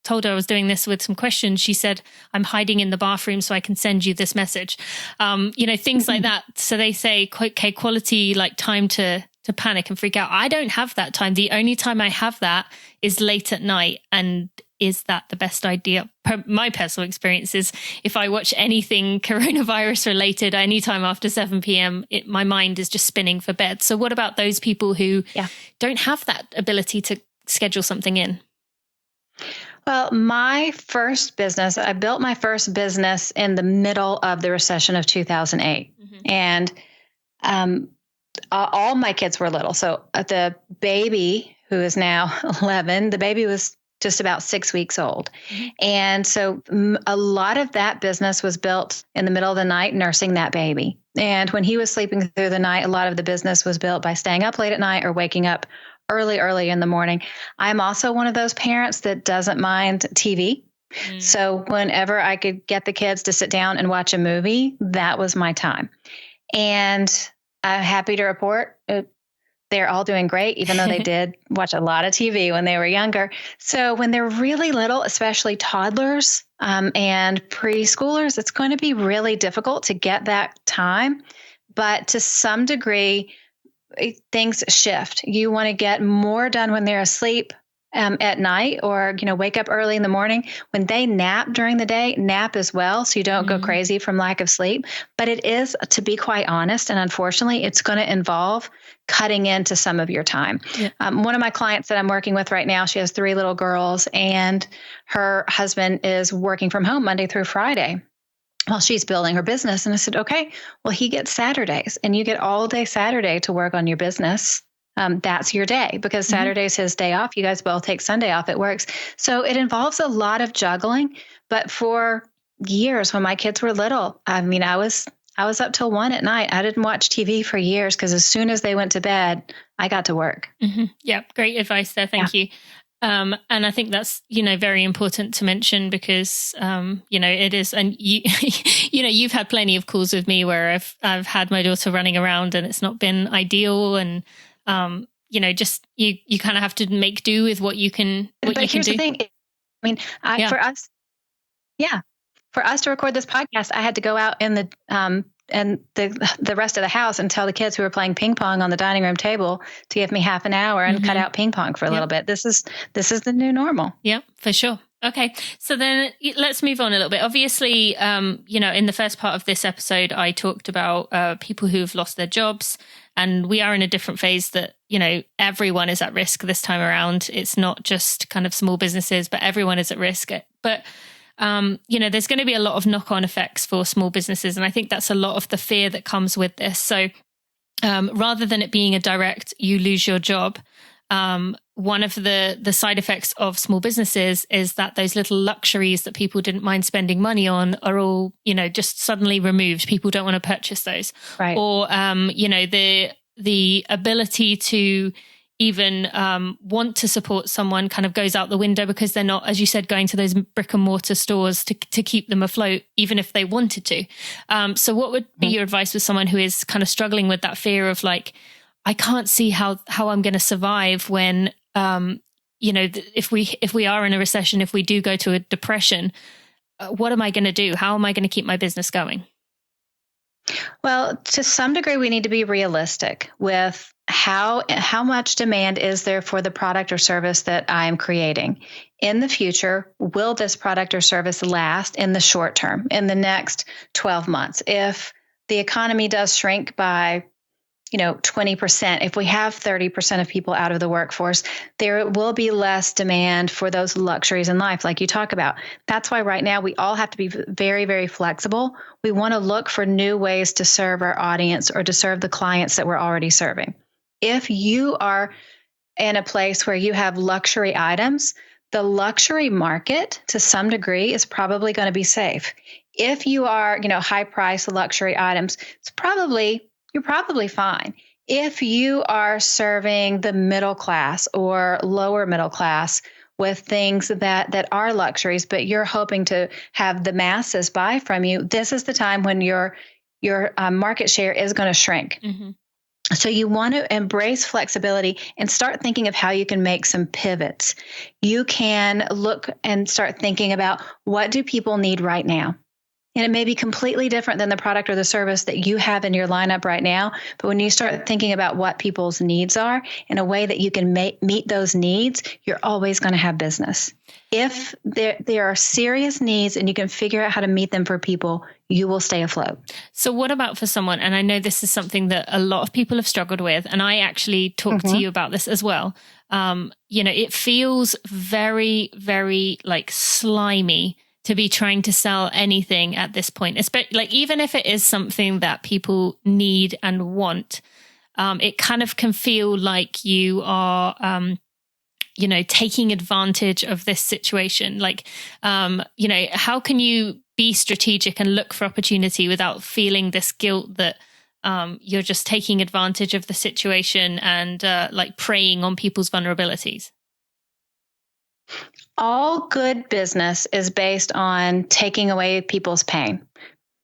told her I was doing this with some questions, she said, I'm hiding in the bathroom so I can send you this message. Things like that. So they say, okay, quality, like time to panic and freak out. I don't have that time. The only time I have that is late at night. And is that the best idea? My personal experience is if I watch anything coronavirus related, anytime after 7 p.m., my mind is just spinning for bed. So what about those people who don't have that ability to schedule something in? Well, I built my first business in the middle of the recession of 2008. And all my kids were little. So the baby, who is now 11, the baby was just about 6 weeks old. And so a lot of that business was built in the middle of the night, nursing that baby. And when he was sleeping through the night, a lot of the business was built by staying up late at night or waking up early in the morning. I'm also one of those parents that doesn't mind TV. So whenever I could get the kids to sit down and watch a movie, that was my time. And I'm happy to report they're all doing great, even though they did watch a lot of TV when they were younger. So when they're really little, especially toddlers and preschoolers, it's going to be really difficult to get that time. But to some degree, things shift. You want to get more done when they're asleep at night, or, wake up early in the morning. When they nap during the day, nap as well, so you don't go crazy from lack of sleep. But it is, to be quite honest, and unfortunately, it's going to involve cutting into some of your time. Yeah. One of my clients that I'm working with right now, she has 3 little girls, and her husband is working from home Monday through Friday while she's building her business. And I said, okay, well, he gets Saturdays, and you get all day Saturday to work on your business. That's your day, because Saturday's his day off. You guys both take Sunday off. It works. So it involves a lot of juggling. But for years, when my kids were little, I was up till 1 at night. I didn't watch TV for years, because as soon as they went to bed, I got to work. Yeah, great advice there. Thank you. And I think that's, very important to mention, because, it is, and you, you've had plenty of calls with me where I've had my daughter running around and it's not been ideal. And, just you kind of have to make do with what you can. But here's the thing. For us to record this podcast, I had to go out in the and the rest of the house and tell the kids who were playing ping pong on the dining room table to give me half an hour and cut out ping pong for a little bit. This is the new normal. Yeah, for sure. Okay. So then let's move on a little bit. Obviously, in the first part of this episode, I talked about people who've lost their jobs, and we are in a different phase that, everyone is at risk this time around. It's not just kind of small businesses, but everyone is at risk. But there's going to be a lot of knock-on effects for small businesses. And I think that's a lot of the fear that comes with this. So rather than it being a direct, you lose your job, one of the side effects of small businesses is that those little luxuries that people didn't mind spending money on are all, just suddenly removed. People don't want to purchase those. Right. Or, the ability to even want to support someone kind of goes out the window, because they're not, as you said, going to those brick and mortar stores to keep them afloat, even if they wanted to. So what would be your advice with someone who is kind of struggling with that fear of like, I can't see how I'm going to survive when, if we are in a recession, if we do go to a depression, what am I going to do? How am I going to keep my business going? Well, to some degree, we need to be realistic with how much demand is there for the product or service that I'm creating. In the future, will this product or service last in the short term, in the next 12 months? If the economy does shrink by 20%, if we have 30% of people out of the workforce, there will be less demand for those luxuries in life, like you talk about. That's why right now we all have to be very, very flexible. We want to look for new ways to serve our audience or to serve the clients that we're already serving. If you are in a place where you have luxury items, the luxury market to some degree is probably going to be safe. If you are, high price luxury items, you're probably fine. If you are serving the middle class or lower middle class with things that are luxuries, but you're hoping to have the masses buy from you, this is the time when your market share is going to shrink. Mm-hmm. So you want to embrace flexibility and start thinking of how you can make some pivots. You can look and start thinking about, what do people need right now? And it may be completely different than the product or the service that you have in your lineup right now. But when you start thinking about what people's needs are in a way that you can meet those needs, you're always going to have business. If there are serious needs and you can figure out how to meet them for people, you will stay afloat. So what about for someone, and I know this is something that a lot of people have struggled with, and I actually talked to you about this as well. It feels very, very like slimy to be trying to sell anything at this point, especially like even if it is something that people need and want, it kind of can feel like you are, taking advantage of this situation. Like, how can you be strategic and look for opportunity without feeling this guilt that you're just taking advantage of the situation and like preying on people's vulnerabilities? All good business is based on taking away people's pain.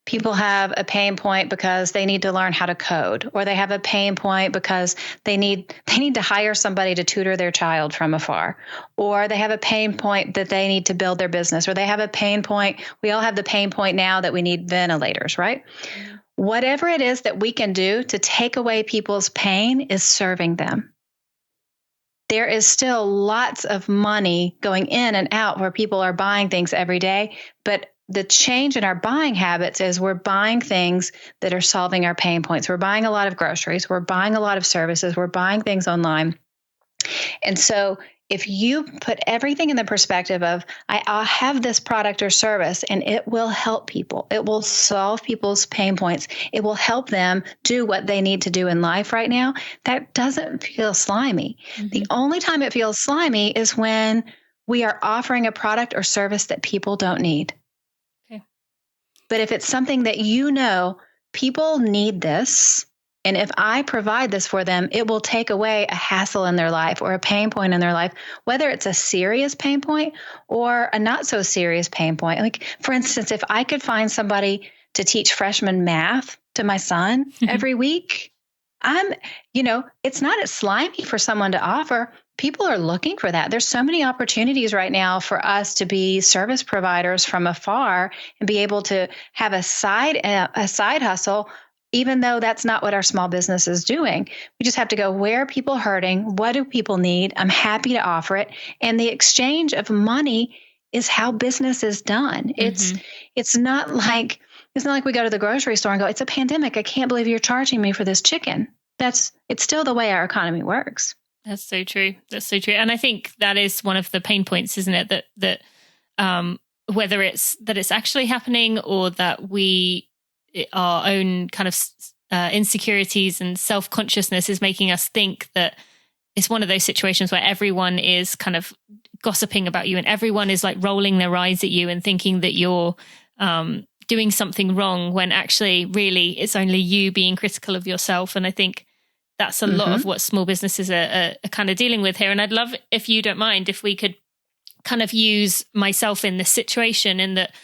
People have a pain point because they need to learn how to code, or they have a pain point because they need to hire somebody to tutor their child from afar, or they have a pain point that they need to build their business, or they have a pain point. We all have the pain point now that we need ventilators, right? Mm-hmm. Whatever it is that we can do to take away people's pain is serving them. There is still lots of money going in and out where people are buying things every day. But the change in our buying habits is we're buying things that are solving our pain points. We're buying a lot of groceries. We're buying a lot of services. We're buying things online. And so if you put everything in the perspective of, I'll have this product or service and it will help people, it will solve people's pain points, it will help them do what they need to do in life right now, that doesn't feel slimy. Mm-hmm. The only time it feels slimy is when we are offering a product or service that people don't need. Okay. But if it's something that people need this, and if I provide this for them, it will take away a hassle in their life or a pain point in their life, whether it's a serious pain point or a not so serious pain point. Like, for instance, if I could find somebody to teach freshman math to my son every week, it's not as slimy for someone to offer. People are looking for that. There's so many opportunities right now for us to be service providers from afar and be able to have a side hustle, even though that's not what our small business is doing. We just have to go, where are people hurting? What do people need? I'm happy to offer it. And the exchange of money is how business is done. Mm-hmm. It's not like we go to the grocery store and go, it's a pandemic. I can't believe you're charging me for this chicken. It's still the way our economy works. That's so true. That's so true. And I think that is one of the pain points, isn't it? That whether it's that it's actually happening or that our own kind of insecurities and self-consciousness is making us think that it's one of those situations where everyone is kind of gossiping about you and everyone is like rolling their eyes at you and thinking that you're doing something wrong, when actually really it's only you being critical of yourself. And I think that's a lot of what small businesses are kind of dealing with here. And I'd love, if you don't mind, if we could kind of use myself in this situation, in that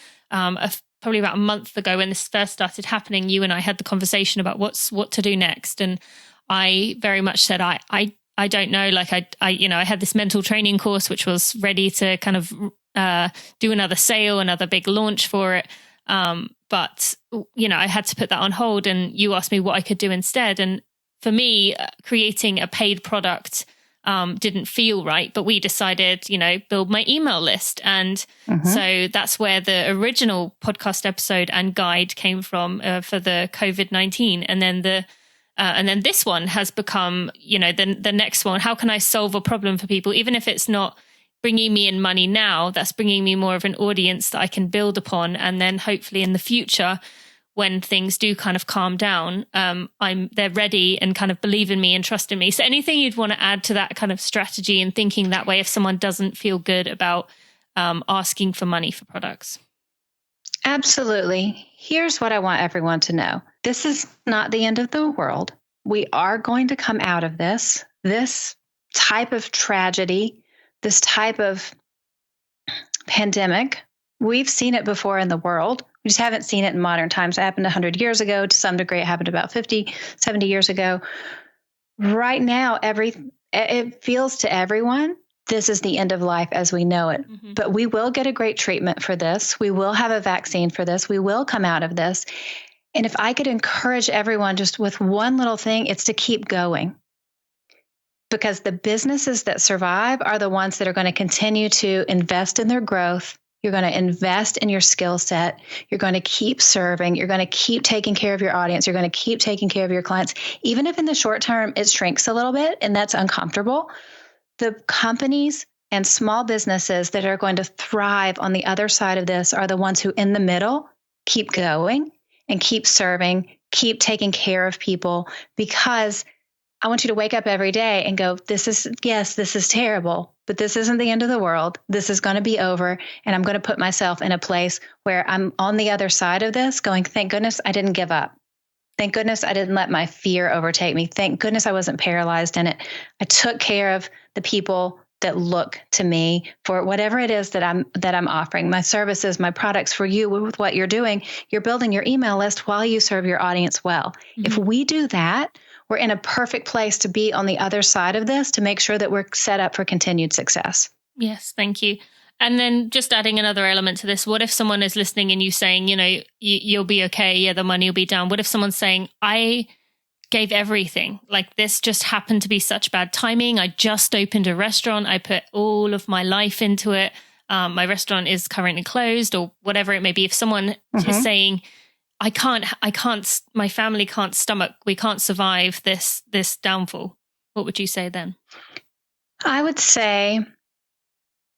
probably about a month ago when this first started happening, you and I had the conversation about what to do next. And I very much said, I don't know, like I had this mental training course, which was ready to kind of do another sale, another big launch for it. But I had to put that on hold, and you asked me what I could do instead. And for me, creating a paid product didn't feel right, but we decided, build my email list. And so that's where the original podcast episode and guide came from for the COVID-19. And then this one has become, the next one. How can I solve a problem for people? Even if it's not bringing me in money now, that's bringing me more of an audience that I can build upon. And then hopefully in the future, when things do kind of calm down, they're ready and kind of believe in me and trust in me. So anything you'd want to add to that kind of strategy and thinking that way if someone doesn't feel good about asking for money for products? Absolutely. Here's what I want everyone to know. This is not the end of the world. We are going to come out of this. This type of tragedy, this type of pandemic, we've seen it before in the world. We just haven't seen it in modern times. It happened 100 years ago. To some degree, it happened about 50, 70 years ago. Right now, it feels to everyone this is the end of life as we know it. Mm-hmm. But we will get a great treatment for this. We will have a vaccine for this. We will come out of this. And if I could encourage everyone just with one little thing, it's to keep going. Because the businesses that survive are the ones that are going to continue to invest in their growth. You're going to invest in your skill set. You're going to keep serving. You're going to keep taking care of your audience. You're going to keep taking care of your clients. Even if in the short term it shrinks a little bit and that's uncomfortable, the companies and small businesses that are going to thrive on the other side of this are the ones who in the middle keep going and keep serving, keep taking care of people, because I want you to wake up every day and go, this is terrible, but this isn't the end of the world. This is going to be over. And I'm going to put myself in a place where I'm on the other side of this going, thank goodness I didn't give up. Thank goodness I didn't let my fear overtake me. Thank goodness I wasn't paralyzed in it. I took care of the people that look to me for whatever it is that I'm offering, my services, my products. For you, with what you're doing, you're building your email list while you serve your audience well. Mm-hmm. If we do that, we're in a perfect place to be on the other side of this to make sure that we're set up for continued success. Yes, thank you. And then just adding another element to this, what if someone is listening and you saying, you'll be okay, yeah, the money will be down. What if someone's saying, I gave everything, like this just happened to be such bad timing. I just opened a restaurant. I put all of my life into it. My restaurant is currently closed or whatever it may be. If someone is saying, I can't, my family can't stomach, we can't survive this downfall, what would you say then? I would say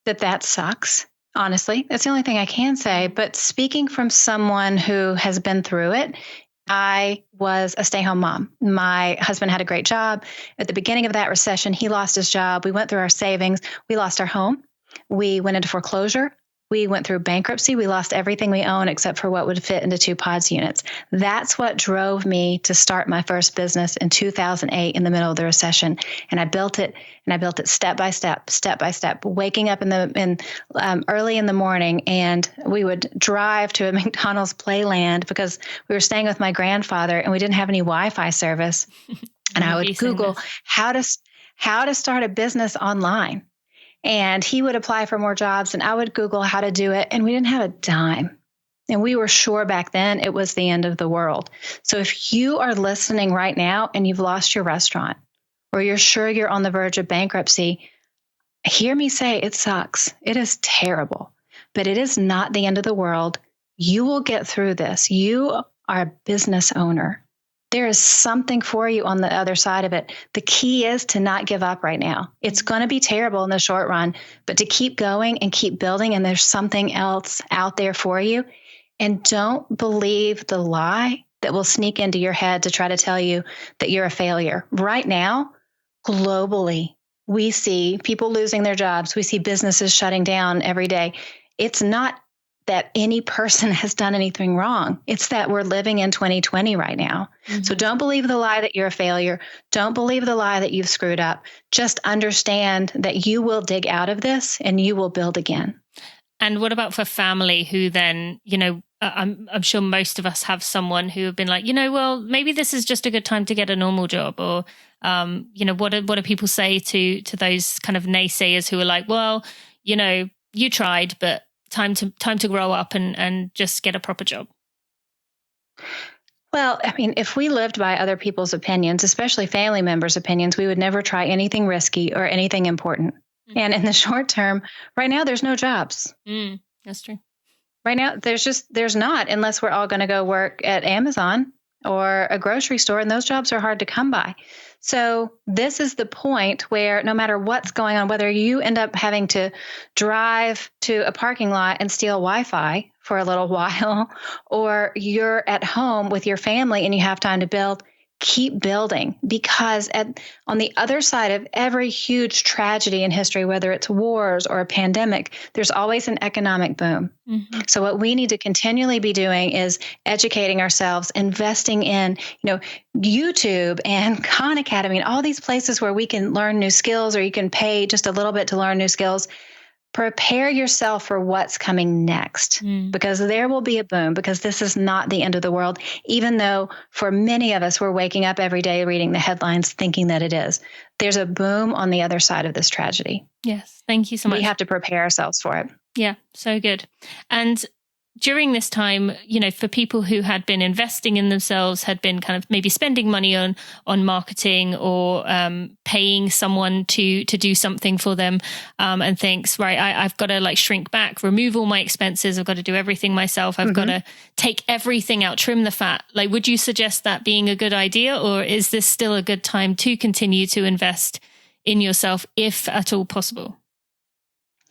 that sucks. Honestly, that's the only thing I can say. But speaking from someone who has been through it, I was a stay-home mom. My husband had a great job. At the beginning of that recession, he lost his job. We went through our savings. We lost our home. We went into foreclosure. We went through bankruptcy. We lost everything we own except for what would fit into 2 pods units. That's what drove me to start my first business in 2008 in the middle of the recession. And I built it step by step, waking up early in the morning. And we would drive to a McDonald's Playland because we were staying with my grandfather and we didn't have any Wi-Fi service. And I would Google how to start a business online. And he would apply for more jobs and I would Google how to do it. And we didn't have a dime. And we were sure back then it was the end of the world. So if you are listening right now and you've lost your restaurant or you're sure you're on the verge of bankruptcy, hear me say it sucks. It is terrible, but it is not the end of the world. You will get through this. You are a business owner. There is something for you on the other side of it. The key is to not give up right now. It's going to be terrible in the short run, but to keep going and keep building, and there's something else out there for you. And don't believe the lie that will sneak into your head to try to tell you that you're a failure. Right now, globally, we see people losing their jobs. We see businesses shutting down every day. It's not that any person has done anything wrong. It's that we're living in 2020 right now. Mm-hmm. So don't believe the lie that you're a failure. Don't believe the lie that you've screwed up. Just understand that you will dig out of this and you will build again. And what about for family who then, I'm sure most of us have someone who have been like, well, maybe this is just a good time to get a normal job, or, what do people say to those kind of naysayers who are like, well, you tried, but time to grow up and just get a proper job? Well, I mean, if we lived by other people's opinions, especially family members' opinions, we would never try anything risky or anything important. Mm. And in the short term, right now, there's no jobs. That's true. Right now, there's not, unless we're all going to go work at Amazon or a grocery store, and those jobs are hard to come by. So this is the point where no matter what's going on, whether you end up having to drive to a parking lot and steal Wi-Fi for a little while, or you're at home with your family and you have time to build, keep building, because on the other side of every huge tragedy in history, whether it's wars or a pandemic, there's always an economic boom. Mm-hmm. So what we need to continually be doing is educating ourselves, investing in, YouTube and Khan Academy and all these places where we can learn new skills, or you can pay just a little bit to learn new skills. Prepare yourself for what's coming next, because there will be a boom, because this is not the end of the world, even though for many of us, we're waking up every day reading the headlines thinking that it is. There's a boom on the other side of this tragedy. Yes. Thank you so much. We have to prepare ourselves for it. Yeah, so good. And during this time, for people who had been investing in themselves, had been kind of maybe spending money on marketing or paying someone to do something for them, and thinks, right, I've got to shrink back, remove all my expenses. I've got to do everything myself. I've got to take everything out, trim the fat. Would you suggest that being a good idea, or is this still a good time to continue to invest in yourself, if at all possible?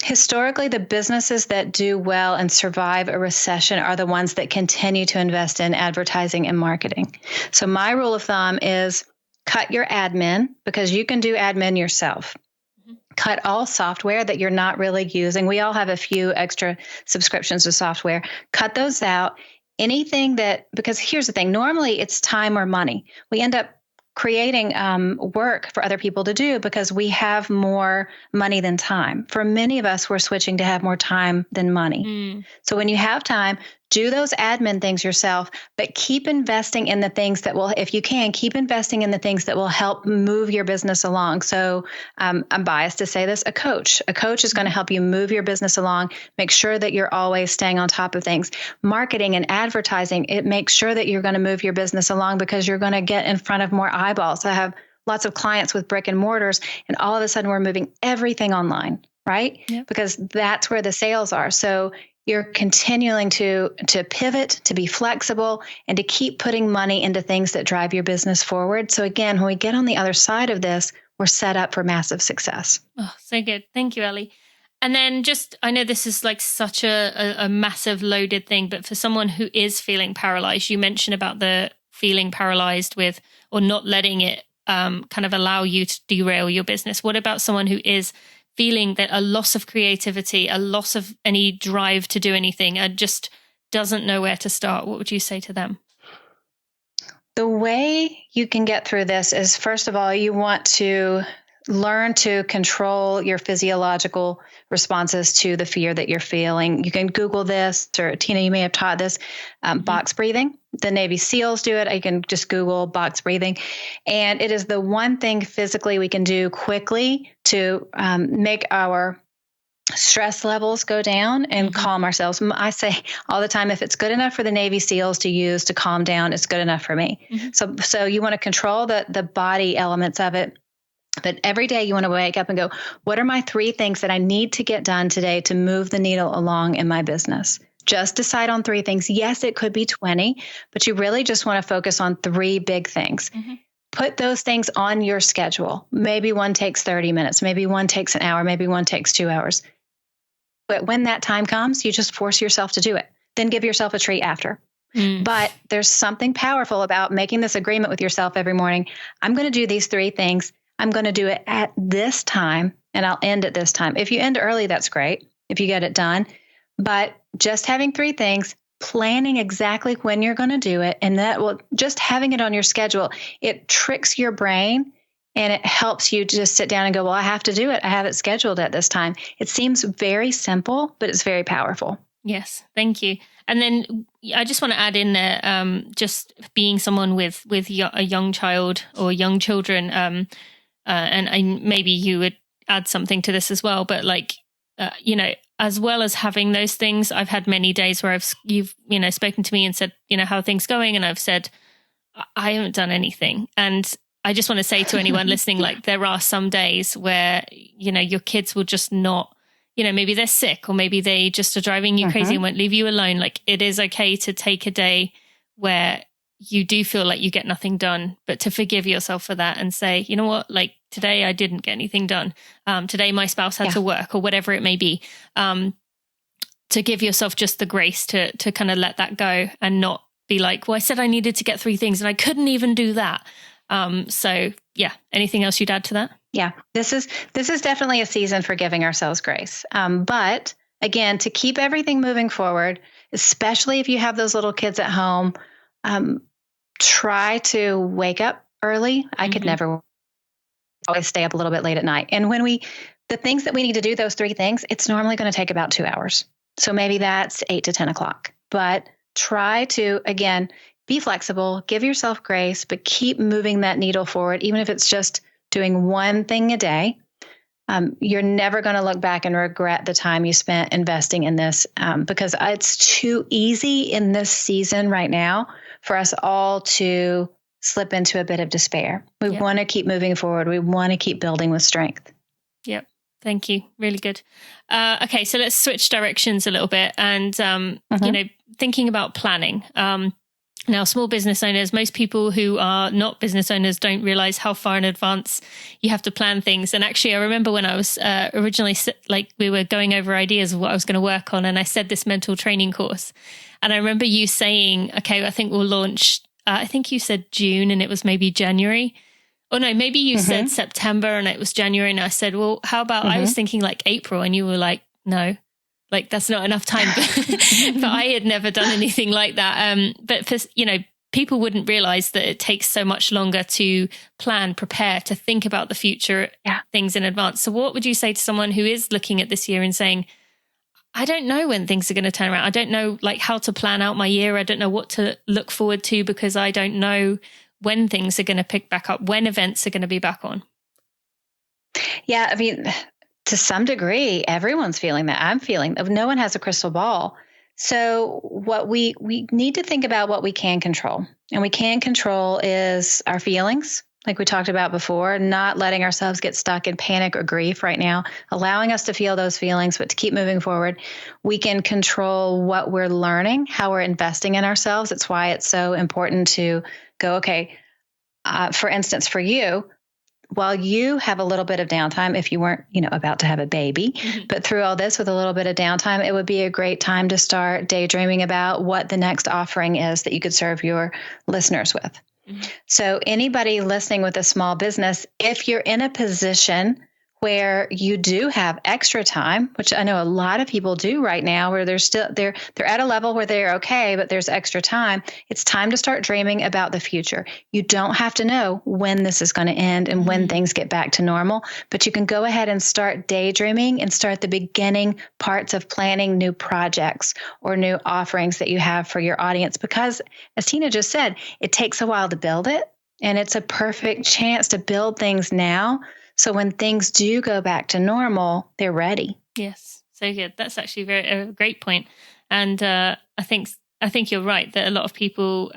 Historically, the businesses that do well and survive a recession are the ones that continue to invest in advertising and marketing. So my rule of thumb is cut your admin, because you can do admin yourself. Mm-hmm. Cut all software that you're not really using. We all have a few extra subscriptions to software. Cut those out. Anything because here's the thing, normally it's time or money. We end up creating work for other people to do because we have more money than time. For many of us, we're switching to have more time than money. So when you have time, do those admin things yourself, but keep investing in the things that will, if you can, keep investing in the things that will help move your business along. So I'm biased to say this, a coach is going to help you move your business along, make sure that you're always staying on top of things. Marketing and advertising, it makes sure that you're going to move your business along, because you're going to get in front of more eyeballs. I have lots of clients with brick and mortars, and all of a sudden we're moving everything online, right? Yep. Because that's where the sales are. So you're continuing to pivot, to be flexible, and to keep putting money into things that drive your business forward. So again, when we get on the other side of this, we're set up for massive success. Oh, so good. Thank you, Ellie. And then I know this is such a massive loaded thing, but for someone who is feeling paralyzed, you mentioned about the feeling paralyzed with, or not letting it kind of allow you to derail your business. What about someone who is feeling that a loss of creativity, a loss of any drive to do anything, and just doesn't know where to start? What would you say to them? The way you can get through this is, first of all, you want to learn to control your physiological responses to the fear that you're feeling. You can Google this, or Tina, you may have taught this, box breathing. The Navy SEALs do it. You can just Google box breathing. And it is the one thing physically we can do quickly to make our stress levels go down and calm ourselves. I say all the time, if it's good enough for the Navy SEALs to use to calm down, it's good enough for me. So you want to control the body elements of it. But every day you want to wake up and go, what are my 3 things that I need to get done today to move the needle along in my business? Just decide on 3 things. Yes, it could be 20, but you really just want to focus on 3 big things. Put those things on your schedule. Maybe one takes 30 minutes. Maybe one takes an hour. Maybe one takes 2 hours. But when that time comes, you just force yourself to do it. Then give yourself a treat after. But there's something powerful about making this agreement with yourself every morning. I'm going to do these 3 things. I'm going to do it at this time, and I'll end at this time. If you end early, that's great if you get it done. But just having 3 things, planning exactly when you're going to do it, and that will just having it on your schedule, it tricks your brain, and it helps you to just sit down and go, well, I have to do it. I have it scheduled at this time. It seems very simple, but it's very powerful. Yes, thank you. And then I just want to add in there, just being someone with a young child or young children, and maybe you would add something to this as well, but as well as having those things, I've had many days where you've spoken to me and said, how are things going? And I've said, I haven't done anything. And I just want to say to anyone listening, there are some days where, your kids will just not, maybe they're sick, or maybe they just are driving you crazy and won't leave you alone. It is okay to take a day where you do feel like you get nothing done, but to forgive yourself for that and say, you know what, today I didn't get anything done. Today my spouse had to work, or whatever it may be. To give yourself just the grace to kind of let that go and not be like, well, I said I needed to get 3 things and I couldn't even do that. So yeah, anything else you'd add to that? Yeah, this is definitely a season for giving ourselves grace. But again, to keep everything moving forward, especially if you have those little kids at home, try to wake up early. I could never always stay up a little bit late at night. And the things that we need to do, those 3 things, it's normally going to take about 2 hours. So maybe that's 8 to 10 o'clock. But try to, again, be flexible, give yourself grace, but keep moving that needle forward, even if it's just doing one thing a day. You're never going to look back and regret the time you spent investing in this, because it's too easy in this season right now for us all to slip into a bit of despair. We want to keep moving forward. We want to keep building with strength. Yep. Thank you. Really good. Okay, so let's switch directions a little bit and, thinking about planning. Now, small business owners, most people who are not business owners don't realize how far in advance you have to plan things. And actually, I remember when I was originally, we were going over ideas of what I was going to work on, and I said this mental training course. And I remember you saying, okay, I think we'll launch, I think you said June and it was maybe January. Oh no, maybe you said September and it was January. And I said, well, how about, I was thinking like April, and you were like, no. Like that's not enough time, but I had never done anything like that. But for, people wouldn't realize that it takes so much longer to plan, prepare, to think about the future things in advance. So what would you say to someone who is looking at this year and saying, I don't know when things are going to turn around. I don't know like how to plan out my year. I don't know what to look forward to because I don't know when things are going to pick back up, when events are going to be back on. Yeah. I mean, to some degree, everyone's feeling that. I'm feeling that. No one has a crystal ball. So what we need to think about what we can control. And we can control is our feelings, like we talked about before, not letting ourselves get stuck in panic or grief right now, allowing us to feel those feelings, but to keep moving forward. We can control what we're learning, how we're investing in ourselves. It's why it's so important to go, okay, for instance, for you, while you have a little bit of downtime, if you weren't, about to have a baby, but through all this with a little bit of downtime, it would be a great time to start daydreaming about what the next offering is that you could serve your listeners with. So anybody listening with a small business, if you're in a position where you do have extra time, which I know a lot of people do right now, where they're at a level where they're okay, but there's extra time. It's time to start dreaming about the future. You don't have to know when this is going to end and when things get back to normal, but you can go ahead and start daydreaming and start the beginning parts of planning new projects or new offerings that you have for your audience. Because as Tina just said, it takes a while to build it, and it's a perfect chance to build things now. So when things do go back to normal, they're ready. Yes, so good. That's actually a great point. And I think you're right that a lot of people,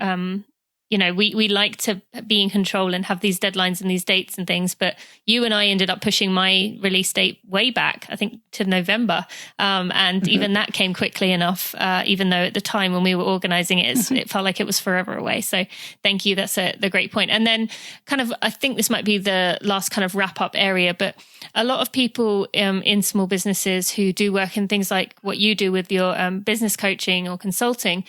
we like to be in control and have these deadlines and these dates and things. But you and I ended up pushing my release date way back, I think, to November. And even that came quickly enough, even though at the time when we were organizing it, it felt like it was forever away. So thank you. That's the great point. And then kind of, I think this might be the last kind of wrap up area, but a lot of people in small businesses who do work in things like what you do with your business coaching or consulting,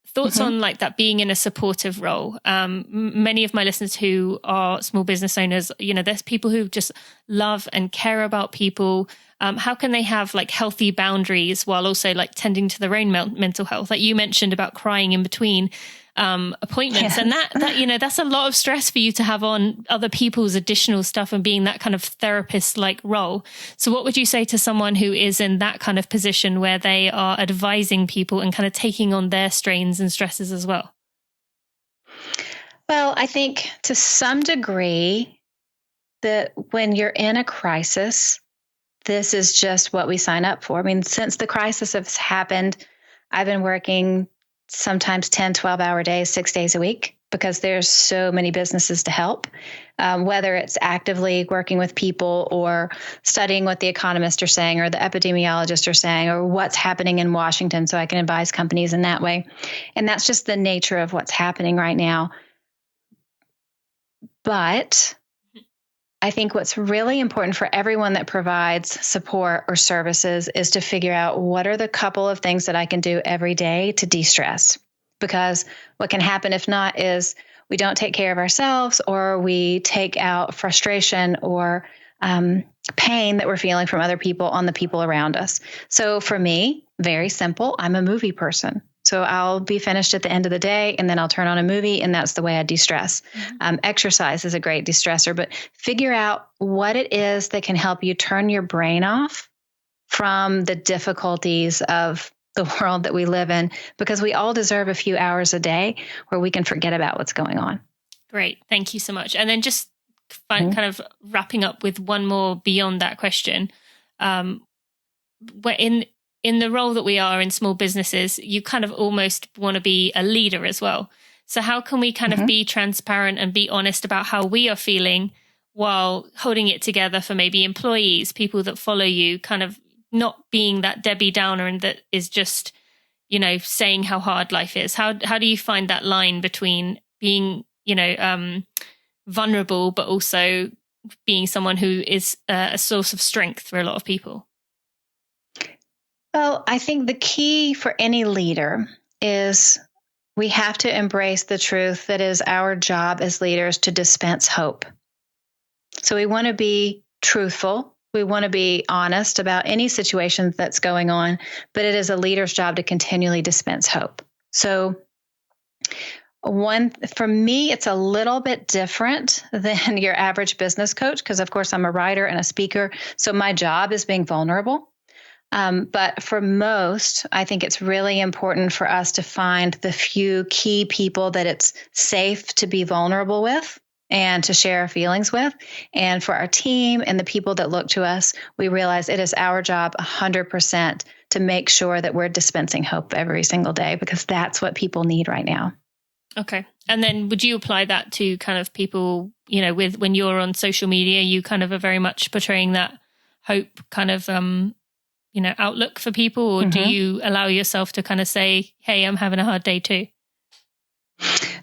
thoughts on like that being in a supportive role. Many of my listeners who are small business owners, there's people who just love and care about people. How can they have like healthy boundaries while also like tending to their own mental health? Like you mentioned about crying in between appointments, and that that's a lot of stress for you to have on other people's additional stuff and being that kind of therapist like role. So what would you say to someone who is in that kind of position where they are advising people and kind of taking on their strains and stresses as well? Well, I think to some degree that when you're in a crisis, this is just what we sign up for. I mean, since the crisis has happened, I've been working sometimes 10, 12-hour days, 6 days a week, because there's so many businesses to help, whether it's actively working with people or studying what the economists are saying or the epidemiologists are saying or what's happening in Washington, so I can advise companies in that way. And that's just the nature of what's happening right now. But I think what's really important for everyone that provides support or services is to figure out what are the couple of things that I can do every day to de-stress. because what can happen if not is we don't take care of ourselves, or we take out frustration or pain that we're feeling from other people on the people around us. So for me, very simple, I'm a movie person. So I'll be finished at the end of the day, and then I'll turn on a movie, and that's the way I de-stress. Exercise is a great de-stressor, but figure out what it is that can help you turn your brain off from the difficulties of the world that we live in, because we all deserve a few hours a day where we can forget about what's going on. Great. Thank you so much. And then just kind of wrapping up with one more beyond that question. We're in the role that we are in small businesses, you kind of almost want to be a leader as well. So how can we kind of be transparent and be honest about how we are feeling while holding it together for maybe employees, people that follow you, kind of not being that Debbie Downer and that is just, saying how hard life is? How do you find that line between being, vulnerable, but also being someone who is a source of strength for a lot of people? Well, I think the key for any leader is we have to embrace the truth that it is our job as leaders to dispense hope. So we want to be truthful. We want to be honest about any situation that's going on, but it is a leader's job to continually dispense hope. So for me, it's a little bit different than your average business coach, because of course I'm a writer and a speaker. So my job is being vulnerable. But for most, I think it's really important for us to find the few key people that it's safe to be vulnerable with and to share our feelings with. And for our team and the people that look to us, we realize it is our job 100% to make sure that we're dispensing hope every single day, because that's what people need right now. Okay. And then would you apply that to kind of people, with when you're on social media, you kind of are very much portraying that hope kind of, outlook for people, or do you allow yourself to kind of say, hey, I'm having a hard day too?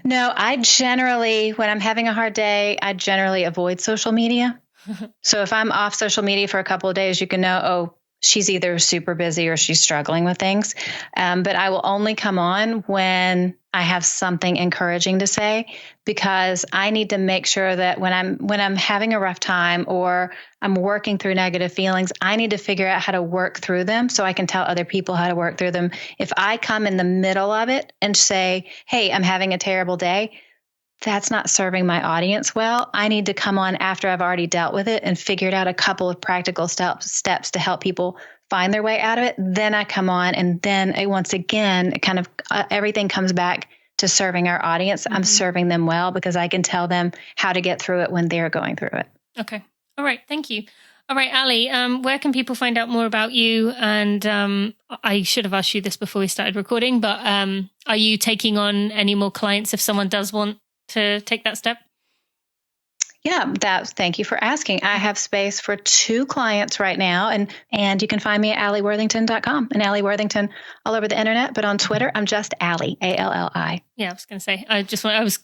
No, when I'm having a hard day, I generally avoid social media. So if I'm off social media for a couple of days, you can know, she's either super busy or she's struggling with things. But I will only come on when I have something encouraging to say, because I need to make sure that when I'm having a rough time or I'm working through negative feelings, I need to figure out how to work through them so I can tell other people how to work through them. If I come in the middle of it and say, hey, I'm having a terrible day, that's not serving my audience well. I need to come on after I've already dealt with it and figured out a couple of practical steps to help people find their way out of it. Then I come on, and then once again, kind of everything comes back to serving our audience. I'm serving them well because I can tell them how to get through it when they're going through it. Okay. All right. Thank you. All right, Ali, where can people find out more about you? And I should have asked you this before we started recording, but are you taking on any more clients if someone does want to take that step? Yeah, thank you for asking. I have space for 2 clients right now, and you can find me at allieworthington.com and Allie Worthington all over the internet. But on Twitter, I'm just Allie, ALLI. Yeah, I was going to say,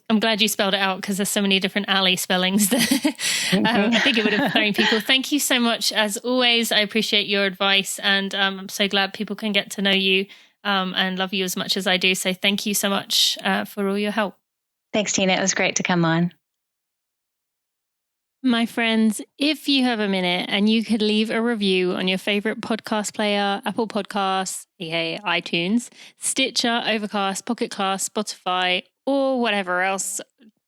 I'm glad you spelled it out, because there's so many different Ali spellings that I think it would have thrown people. Thank you so much. As always, I appreciate your advice, and I'm so glad people can get to know you and love you as much as I do. So thank you so much for all your help. Thanks, Tina. It was great to come on. My friends, if you have a minute and you could leave a review on your favorite podcast player, Apple Podcasts, iTunes, Stitcher, Overcast, Pocket Cast, Spotify, or whatever else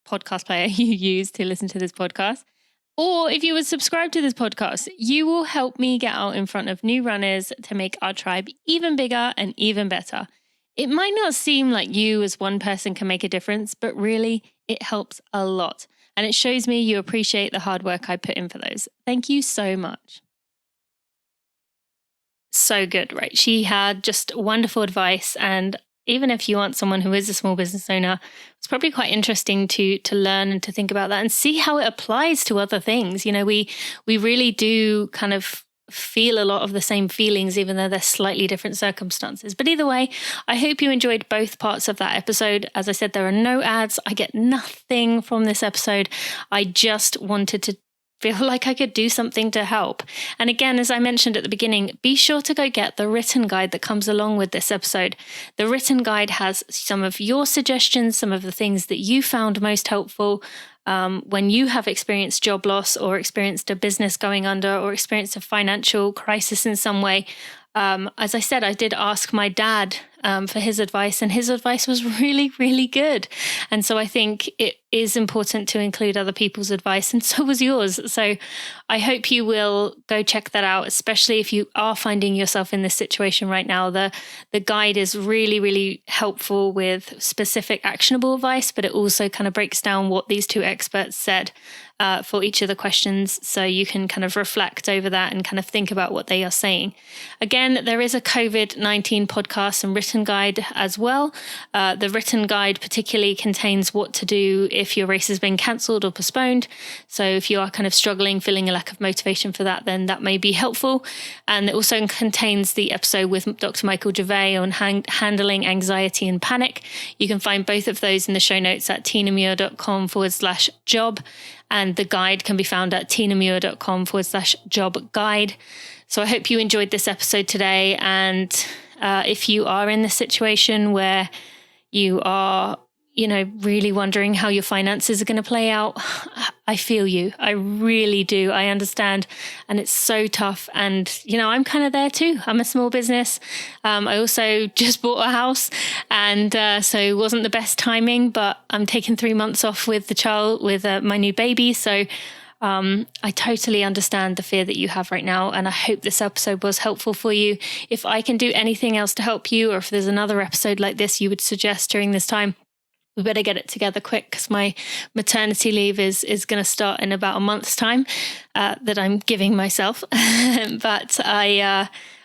podcast player you use to listen to this podcast, or if you would subscribe to this podcast, you will help me get out in front of new runners to make our tribe even bigger and even better. It might not seem like you as one person can make a difference, but really it helps a lot. And it shows me you appreciate the hard work I put in for those. Thank you so much. So good, right? She had just wonderful advice. And even if you want someone who is a small business owner, it's probably quite interesting to learn and to think about that and see how it applies to other things. We really do kind of feel a lot of the same feelings, even though they're slightly different circumstances. But either way, I hope you enjoyed both parts of that episode. As I said, there are no ads. I get nothing from this episode. I just wanted to feel like I could do something to help. And again, as I mentioned at the beginning, be sure to go get the written guide that comes along with this episode. The written guide has some of your suggestions, some of the things that you found most helpful when you have experienced job loss or experienced a business going under or experienced a financial crisis in some way. As I said, I did ask my dad for his advice, and his advice was really, really good. And so I think it is important to include other people's advice, and so was yours. So I hope you will go check that out, especially if you are finding yourself in this situation right now. The guide is really, really helpful with specific actionable advice, but it also kind of breaks down what these two experts said for each of the questions, so you can kind of reflect over that and kind of think about what they are saying. Again, there is a COVID-19 podcast and written guide as well. The written guide particularly contains what to do if your race has been cancelled or postponed. So if you are kind of struggling, feeling a lack of motivation for that, then that may be helpful. And it also contains the episode with Dr. Michael Gervais on handling anxiety and panic. You can find both of those in the show notes at tinamuir.com/job. And the guide can be found at tinamuir.com/job guide. So I hope you enjoyed this episode today. And if you are in the situation where you are, really wondering how your finances are going to play out, I feel you. I really do. I understand. And it's so tough. And, I'm kind of there too. I'm a small business. I also just bought a house, and so it wasn't the best timing, but I'm taking 3 months off with my new baby. So I totally understand the fear that you have right now, and I hope this episode was helpful for you. If I can do anything else to help you, or if there's another episode like this you would suggest during this time, we better get it together quick, because my maternity leave is going to start in about a month's time that I'm giving myself. But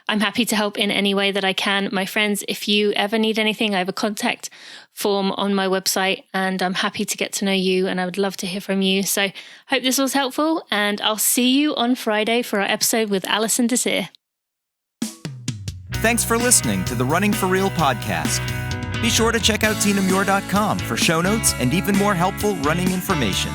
I'm happy to help in any way that I can. My friends, if you ever need anything, I have a contact form on my website, and I'm happy to get to know you, and I would love to hear from you. So hope this was helpful, and I'll see you on Friday for our episode with Alison Desir. Thanks for listening to the Running for Real podcast. Be sure to check out tinamuir.com for show notes and even more helpful running information.